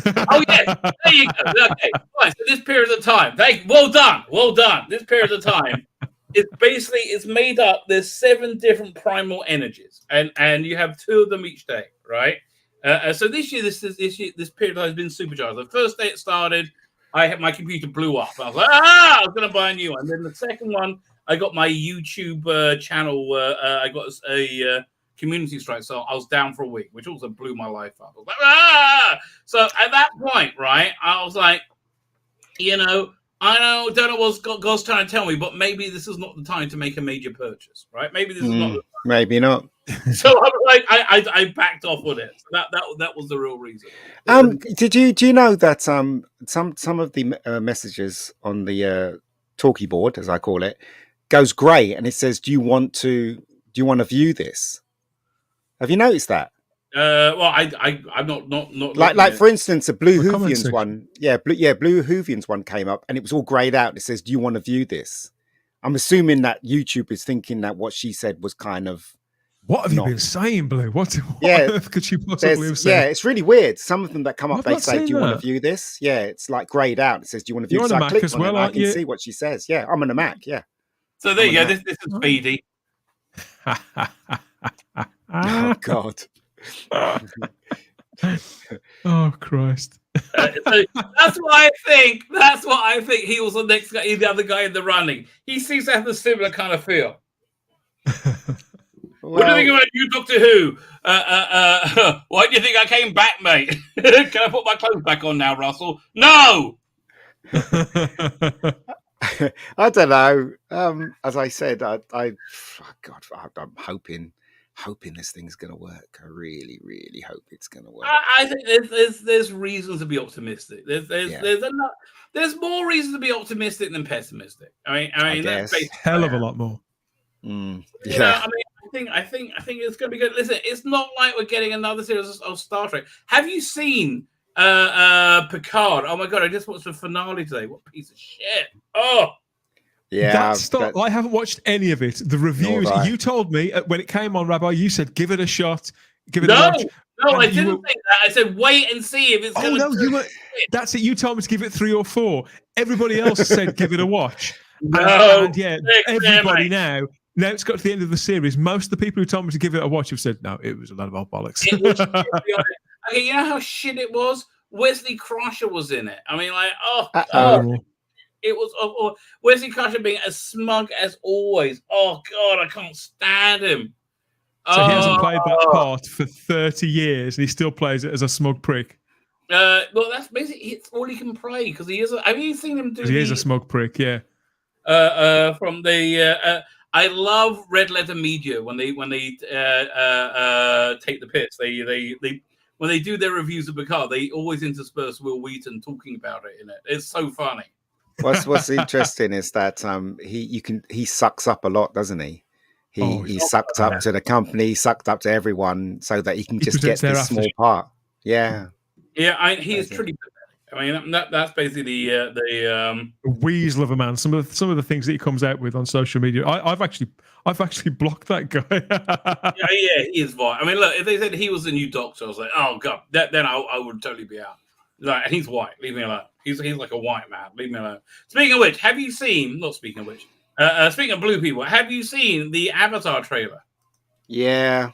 Oh yeah, there you go. Okay, right. So this period of time, well done. This period of time, it's made up. There's 7 different primal energies, and you have 2 of them each day, right? So this year, this period has been supercharged. The first day it started, my computer blew up. I was like, I was going to buy a new one. And then the second one, I got my YouTube channel. I got a community strike, so I was down for a week, which also blew my life up. I was like, So at that point, right, I was like, I don't know what God's trying to tell me, but maybe this is not the time to make a major purchase, right? Maybe this is not the time. Maybe not. So I was like, I backed off with it. So that was the real reason. Do you know that some of the messages on the talkie board, as I call it, goes grey and it says, "Do you want to view this?" Have you noticed that? Well, I'm not like for instance, a Blue Hoovians one. Blue Hoovians one came up and it was all greyed out. It says, "Do you want to view this?" I'm assuming that YouTube is thinking that what she said was kind of. What have you been saying, Blue? What on earth could she possibly have said? Yeah, it's really weird. Some of them that come up, they say, "Do you want to view this?" Yeah, it's like greyed out. It says, "Do you want to view this?" You're on So a I click Mac as on well, it, I aren't can you? see what she says. Yeah, I'm on a Mac. Yeah. So there you go. This is Speedy. Oh God. Oh Christ. So that's what I think. That's what I think. He was the next guy, the other guy in the running. He seems to have a similar kind of feel. What do you think about you, Doctor Who? Why do you think I came back, mate? Can I put my clothes back on now, Russell? No. I don't know. As I said, I'm hoping this thing's going to work. I really, really hope it's going to work. I think there's reasons to be optimistic. There's more reason to be optimistic than pessimistic. I mean that's hell of a lot more. Yeah. I think it's going to be good. Listen, it's not like we're getting another series of Star Trek. Have you seen Picard? Oh my God, I just watched the finale today. What a piece of shit. Oh. Yeah. I haven't watched any of it. The reviews, you told me when it came on, Rabbi, you said, give it a shot. Give it a watch. No, I didn't think that. I said, wait and see if it's going to that's it. You told me to give it 3 or 4. Everybody else said, give it a watch. No. And everybody now it's got to the end of the series. Most of the people who told me to give it a watch have said, no, it was a lot of old bollocks. It was okay, you know how shit it was? Wesley Crusher was in it. I mean, it was Wesley Crusher being as smug as always. Oh God, I can't stand him. So he hasn't played that part for 30 years, and he still plays it as a smug prick. Well, that's basically it's all he can play because he is. Have you seen him do? He is a smug prick, yeah. From the I love Red Letter Media when they take the piss. They when they do their reviews of Picard, they always intersperse Will Wheaton talking about it in it. It's so funny. What's interesting is that he sucks up a lot, doesn't he? He sucked up to the company, sucked up to everyone, so that he can just get this small part. Yeah, yeah. He is truly pathetic. I mean, that's basically the weasel of a man. Some of the things that he comes out with on social media. I've actually blocked that guy. yeah, he is vile. I mean, look, if they said he was the new Doctor, I was like, oh god, then I would totally be out. Like, and he's white. Leave me alone. He's like a white man. Leave me alone. Speaking of which, have you seen? Not speaking of which. Speaking of blue people, have you seen the Avatar trailer? Yeah.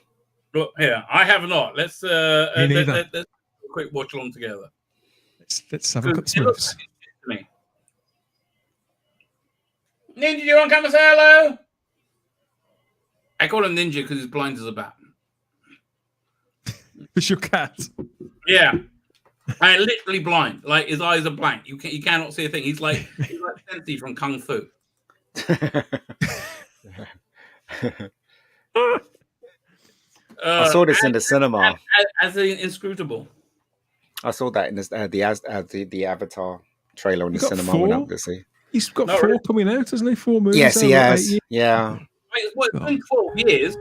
Look here, I have not. Let's let's do a quick watch along together. Let's have a look at Smurfs. Ninja, do you want to come and say hello? I call him Ninja because he's blind as a bat. It's your cat. Yeah. I literally blind. Like his eyes are blank. You cannot see a thing. He's like Sensei from Kung Fu. I saw this in the cinema as an inscrutable. I saw that in the Avatar trailer in the cinema. I went up to see. He's got 4 coming out, hasn't he? 4 movies. Yes, he has. Yeah. It's been 12 years. I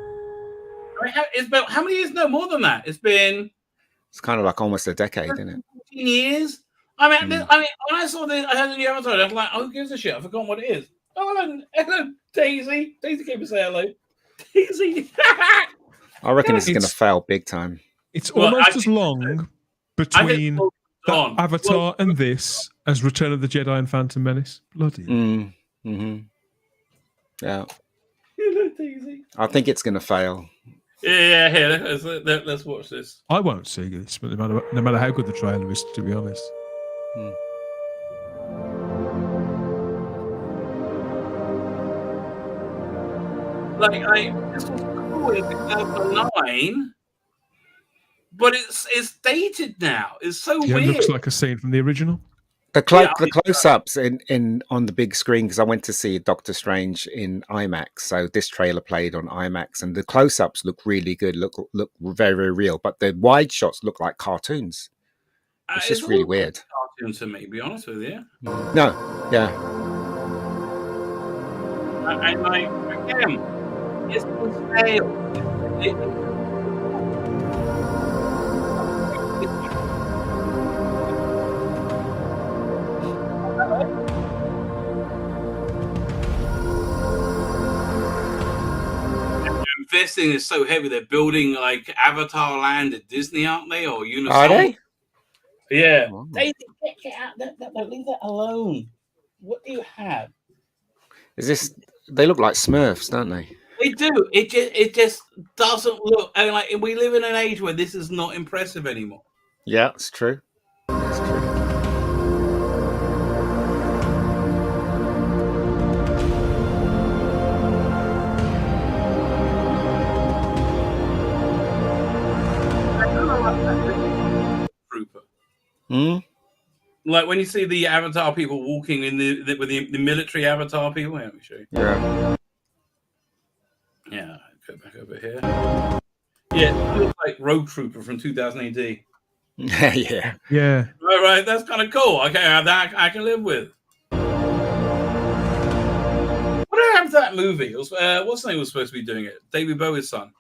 mean, it's been how many years? No, more than that. It's kind of like almost a decade, isn't it? 14 years. I mean, when I saw this, I heard the new Avatar. I was like, oh, who gives a shit? I've forgotten what it is. Oh, hello, Daisy. Daisy came to say hello. Daisy. I reckon it's going to fail big time. It's almost as long between Avatar and this as Return of the Jedi and Phantom Menace. Bloody. Yeah. Hello, Daisy. I think it's going to fail. Yeah. Here, let's watch this. I won't see this, but no matter how good the trailer is, to be honest. This was cool in 2009, but it's dated now. It's so weird. It looks like a scene from the original. The close-ups in on the big screen, because I went to see Doctor Strange in IMAX, so this trailer played on IMAX, and the close-ups look really good, look very, very real, but the wide shots look like cartoons. It's just really weird. Cartoon to me, to be honest with you. No, yeah. And again, it's the snail. Investing is so heavy. They're building like Avatar Land at Disney, aren't they? Or Universal? Are they? Yeah. Oh. They get out. Leave that alone. What do you have? They look like Smurfs, don't they? They do. It just doesn't look. I mean, like we live in an age where this is not impressive anymore. Yeah, it's true. It's true. Like when you see the Avatar people walking in with the military Avatar people. Let me show you. Yeah, go back over here. Yeah, it looks like Road Trooper from 2000 AD. Yeah. Right. That's kind of cool. Okay, that I can live with. What happened to that movie? It was, what's the name was supposed to be doing it? David Bowie's son.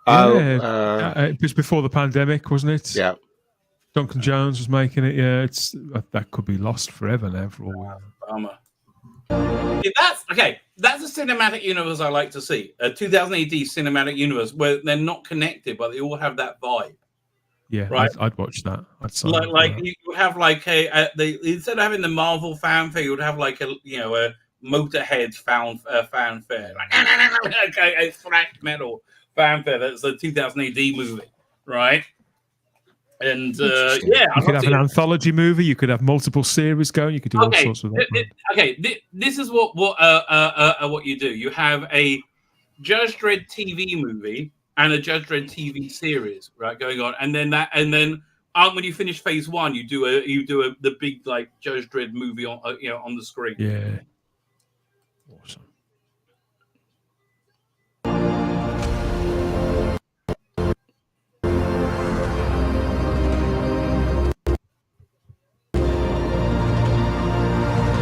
It was before the pandemic, wasn't it? Yeah. Duncan Jones was making it. Yeah, that could be lost forever now for all we know. Bummer. Yeah, that's a cinematic universe I like to see. A 2000 AD cinematic universe where they're not connected, but they all have that vibe. Yeah, right. I'd watch that. You would have like instead of having the Marvel fanfare, you would have like a Motorhead fanfare, like a thrash metal fanfare. That's a 2000 AD movie, right? And you could have an anthology movie. You could have multiple series going. You could do all sorts of that. This is what you do. You have a Judge Dredd TV movie and a Judge Dredd TV series, right, going on, and then when you finish phase one, you do the big like Judge Dredd movie on on the screen. Yeah, awesome.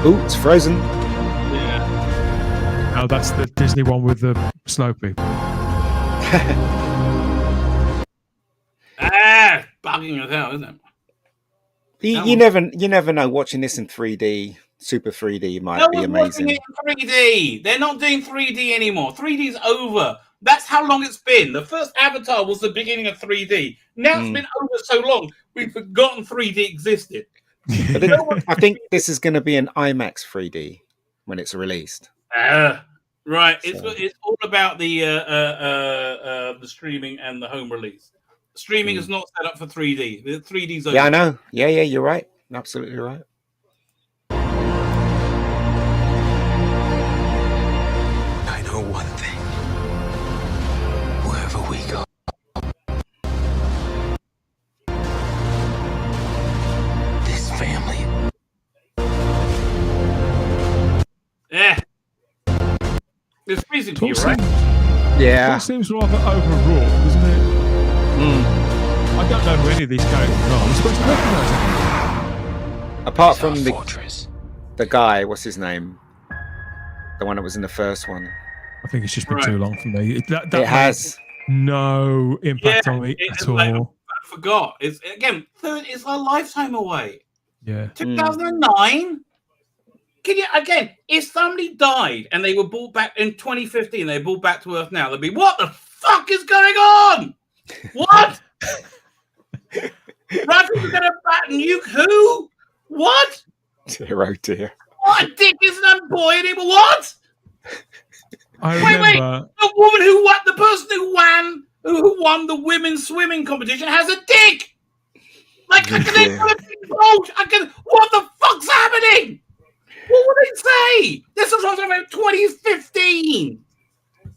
Ooh, it's Frozen. Yeah. Oh, that's the Disney one with the snow people. Bugging as hell, isn't it? You never know. Watching this in 3D, super 3D might be amazing. Watching it in 3D. They're not doing 3D anymore. 3D's over. That's how long it's been. The first Avatar was the beginning of 3D. Now it's been over so long, we've forgotten 3D existed. But I think this is going to be an IMAX 3D when it's released. Right. It's all about the streaming and the home release. Streaming is not set up for 3D. The 3D's over. Yeah, I know. Yeah, you're right. Absolutely right. I know one thing. Wherever we go, this family. Yeah. It's freezing for you, right? Yeah. It seems rather overwrought, doesn't it? I don't know who any of these characters are. I'm supposed to recognise them. Apart from the guy, what's his name? The one that was in the first one. I think it's just been too long for me. That it has no impact on me at all. I forgot. It's a lifetime away. Yeah. 2009. Can you if somebody died and they were brought back in 2015, they're brought back to Earth now, they'd be, what the fuck is going on? What? Russia's gonna batten you? Who? What? Dear, oh dear. What? Dick isn't a boy anymore. What? I remember the woman who won, the person who won the women's swimming competition has a dick. Like what the fuck's happening? What would they say? This was about 2015.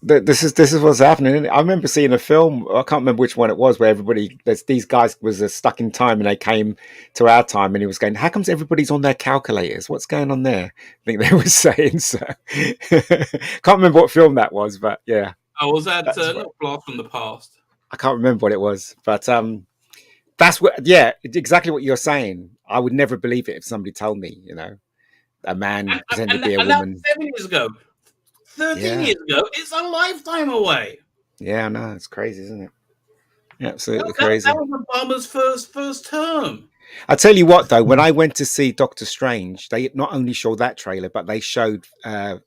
This is what's happening. I remember seeing a film. I can't remember which one it was, where these guys was stuck in time, and they came to our time, and he was going, "How comes everybody's on their calculators? What's going on there?" I think they were saying so. Can't remember what film that was, but yeah. Oh, was that Blast from the Past? I can't remember what it was, but that's what. Yeah, exactly what you're saying. I would never believe it if somebody told me, a man pretending to be a woman. That was 7 years ago. 13 years ago, it's a lifetime away. Yeah, I know. It's crazy, isn't it? Yeah, absolutely crazy. That was Obama's first term. I tell you what, though, when I went to see Doctor Strange, they not only showed that trailer, but they showed 7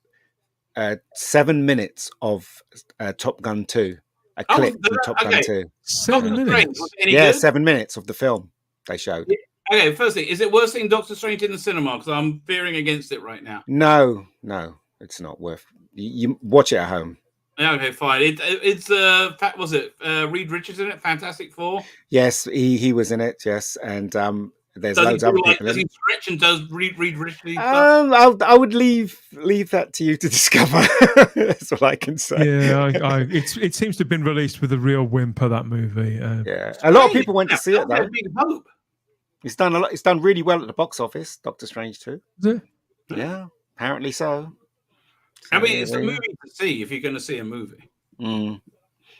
minutes of Top Gun 2. A clip from Top Gun 2. 7 minutes? Yeah, 7 minutes of the film they showed. Okay, firstly, is it worth seeing Doctor Strange in the cinema? Because I'm veering against it right now. No, it's not worth. You watch it at home. Okay, fine. It's was it Reed Richards in it? Fantastic Four. Yes, he was in it. Yes, and there's loads of other people. Does he stretch and does Reed Richards? I would leave that to you to discover. That's all I can say. Yeah, it seems to have been released with a real whimper, that movie. Yeah, a lot of people went to see it though. Big hope. It's done a lot. It's done really well at the box office. Doctor Strange 2. Is it? Yeah, apparently so. I mean, it's a movie to see if you're going to see a movie.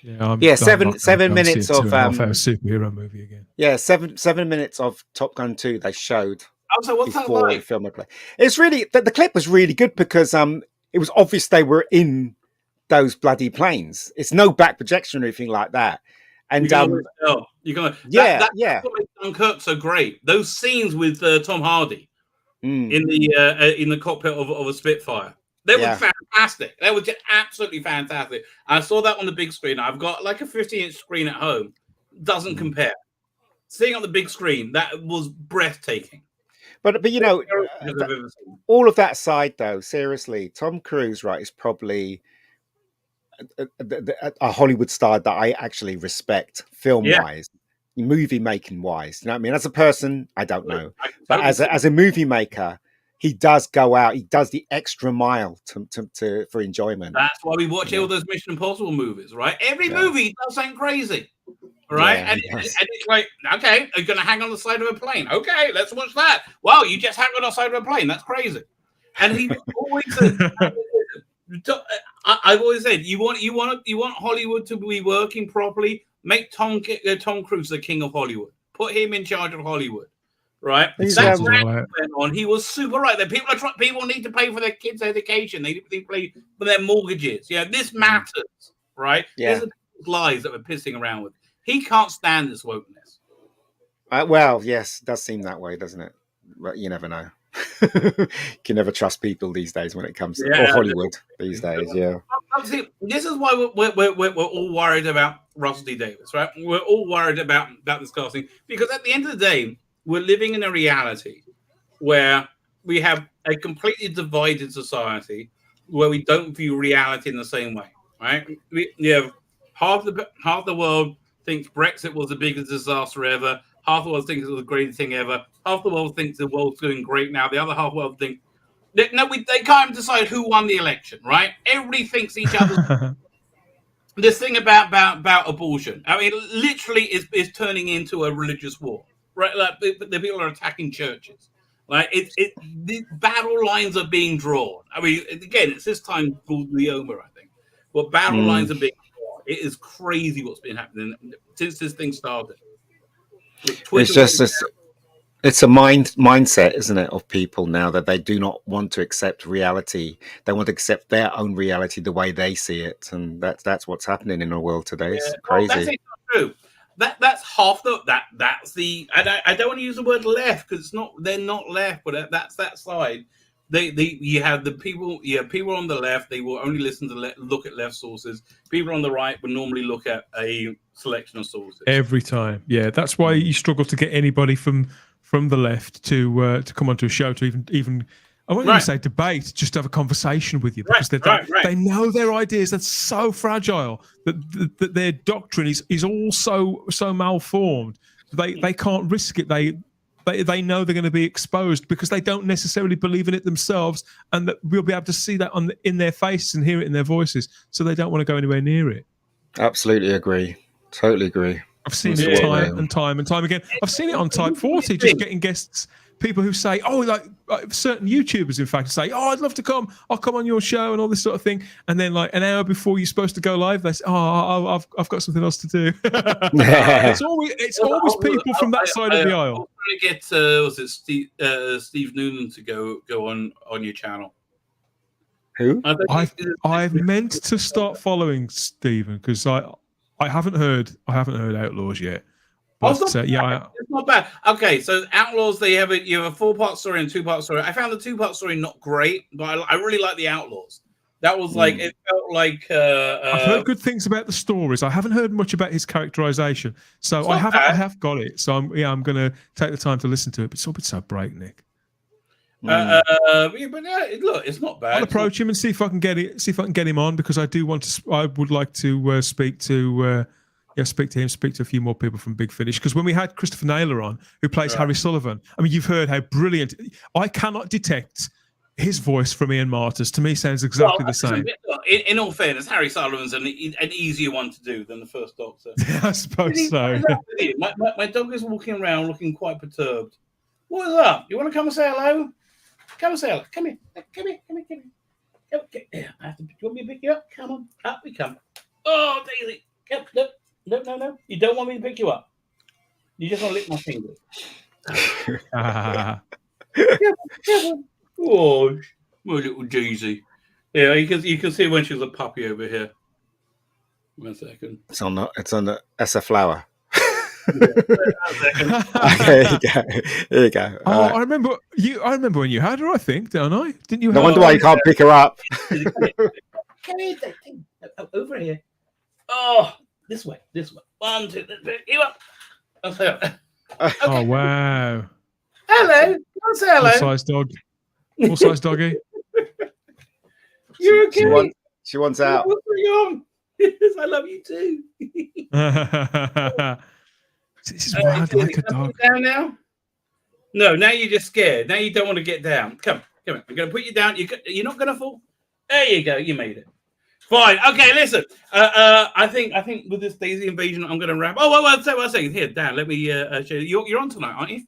Yeah, 7 minutes of a superhero movie again. Yeah, 7 minutes of Top Gun 2 they showed. So what's that like? The film would play. It's really the clip was really good because it was obvious they were in those bloody planes. It's no back projection or anything like that. And that's what makes Dunkirk so great. Those scenes with Tom Hardy in the cockpit of a Spitfire. They were fantastic. They were just absolutely fantastic. I saw that on the big screen. I've got like a 50-inch screen at home. Doesn't compare. Seeing on the big screen, that was breathtaking. But all of that aside, though, seriously, Tom Cruise, right, is probably a Hollywood star that I actually respect film-wise, movie making wise. You know what I mean? As a person, I don't know, but as a movie maker, he does go out. He does the extra mile for enjoyment. That's why we watch all those Mission Impossible movies, right? Every movie does something crazy, right? And it's like, okay, are you going to hang on the side of a plane? Okay, let's watch that. Wow, you just hang on the side of a plane. That's crazy. And he always said, I've always said, you want Hollywood to be working properly. Make Tom Cruise the king of Hollywood. Put him in charge of Hollywood. right? He's, That's um, what went on. He was super right. That people need to pay for their kids' education. They need to pay for their mortgages. Yeah, this matters, right? Yeah. There's the lies that we're pissing around with. He can't stand this wokeness. Well, yes, it does seem that way, doesn't it? But you never know. You can never trust people these days when it comes to or Hollywood these days. Yeah. See, this is why we're all worried about Russell T Davies, right? We're all worried about this casting because at the end of the day, we're living in a reality where we have a completely divided society where we don't view reality in the same way, right? We have half the world thinks Brexit was the biggest disaster ever. Half the world thinks it was the greatest thing ever. Half the world thinks the world's doing great now. The other half the world think they can't decide who won the election, right? Everybody thinks each other's. This thing about abortion, I mean, literally is turning into a religious war, right? Like the people are attacking churches. Like the battle lines are being drawn. I mean, again, it's this time called Leoma, I think. But battle lines are being drawn. It is crazy what's been happening since this thing started. It's a mindset, isn't it, of people now that they do not want to accept reality. They want to accept their own reality the way they see it, and that's what's happening in the world today. It's crazy. Well, that's not true. That's half that's the. I don't want to use the word left because it's not. They're not left, but that's that side. You have the people. Yeah, people on the left. They will only listen to look at left sources. People on the right will normally look at a selection of sources every time. Yeah, that's why you struggle to get anybody from the left to come onto a show to even I won't even say debate, just have a conversation with you because they know their ideas are so fragile that their doctrine is all so malformed. They can't risk it. They know they're going to be exposed because they don't necessarily believe in it themselves, and that we'll be able to see that in their faces and hear it in their voices. So they don't want to go anywhere near it. Absolutely agree. Totally agree. I've seen it time and time again. I've seen it on Type 40, just getting guests, people who say, like certain YouTubers, in fact, say, I'd love to come. I'll come on your show and all this sort of thing. And then like an hour before you're supposed to go live, they say, I've got something else to do. It's always people from that side of the aisle. I was trying to get, was it Steve Noonan to go on your channel? Who? I've meant to start following Stephen because I haven't heard Outlaws yet. But it's not bad. Okay, so Outlaws, you have a 4-part story and 2-part story. I found the 2-part story not great, but I really like the Outlaws. That was like it felt like I've heard good things about the stories. I haven't heard much about his characterization, so I have got it. So I'm going to take the time to listen to it. But it's all been so breakneck. But look, it's not bad. I'll approach him and see if I can get him on because I would like to speak to him, speak to a few more people from Big Finish. Because when we had Christopher Naylor on, who plays Harry Sullivan, I mean, you've heard how brilliant. I cannot detect his voice from Ian Martyr's. To me, sounds exactly the same. In all fairness, Harry Sullivan's an easier one to do than the first Doctor. I suppose so. My dog is walking around looking quite perturbed. What is up? You want to come and say hello? Come and say hello. Come here. Come here. I have to. You want me to pick you up? Come on. Up we come. Oh, Daisy. No. You don't want me to pick you up. You just want to lick my finger. Oh, my little Daisy. Yeah, you can see when she was a puppy over here. 1 second. It's on the. That's a flower. Okay, there you go. I remember when you had her. I think, don't I? Didn't you? No wonder why you can't pick her up. Come here, over here. Oh, this way. 1, 2, 3, you up. Okay. Oh wow! Hello. Say hello. Full-size doggy. You're okay. She wants out. What's going on? I love you too. This is why I like a dog. Down now? No, now you're just scared. Now you don't want to get down. Come on. I'm going to put you down. You're not going to fall. There you go. You made it. Fine. Okay, listen. I think with this Daisy invasion, I'm going to wrap. Oh, well, one second. Here, Dan, let me show you. You're on tonight, aren't you?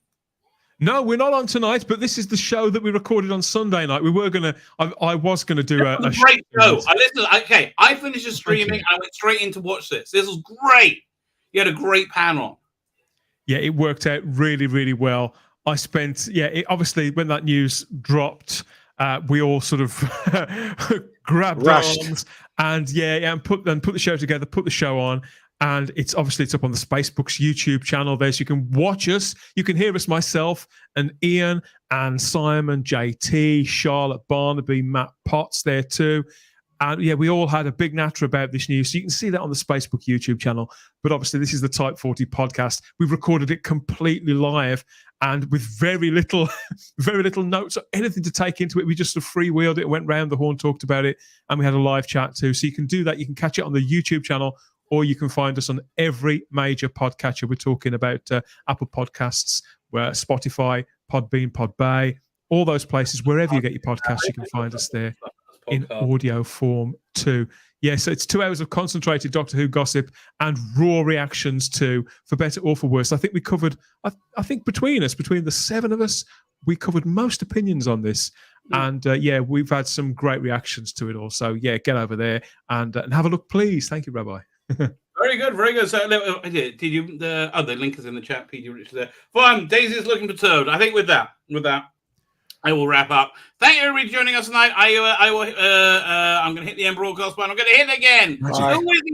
No, we're not on tonight, but this is the show that we recorded on Sunday night. We were going to, I was going to do a great show. I finished the streaming. I went straight in to watch this. This was great. You had a great panel. Yeah, it worked out really, really well. I spent, obviously when that news dropped, we all sort of grabbed arms and put the show together, put the show on. And it's up on the Spacebooks YouTube channel there, so you can watch us. You can hear us, myself and Ian and Simon, JT, Charlotte Barnaby, Matt Potts there too. And we all had a big natter about this news. So you can see that on the Spacebook YouTube channel. But obviously, this is the Type 40 podcast. We've recorded it completely live and with very little notes or anything to take into it. We just freewheeled it, went round the horn, talked about it, and we had a live chat too. So you can do that. You can catch it on the YouTube channel, or you can find us on every major podcatcher. We're talking about Apple Podcasts, Spotify, Podbean, Podbay, all those places. Wherever you get your podcasts, you can find us there in audio form too. So it's 2 hours of concentrated Doctor Who gossip and raw reactions too, for better or for worse. I think we covered, I think between the 7 of us, we covered most opinions on this. And we've had some great reactions to it also. Get over there and have a look, please. Thank you, Rabbi. Very good, very good. So, did you? The link is in the chat. PG Richard there. Fine. Daisy's looking perturbed. I think with that, I will wrap up. Thank you everybody for joining us tonight. I'm going to hit the end broadcast button. I'm going to hit it again.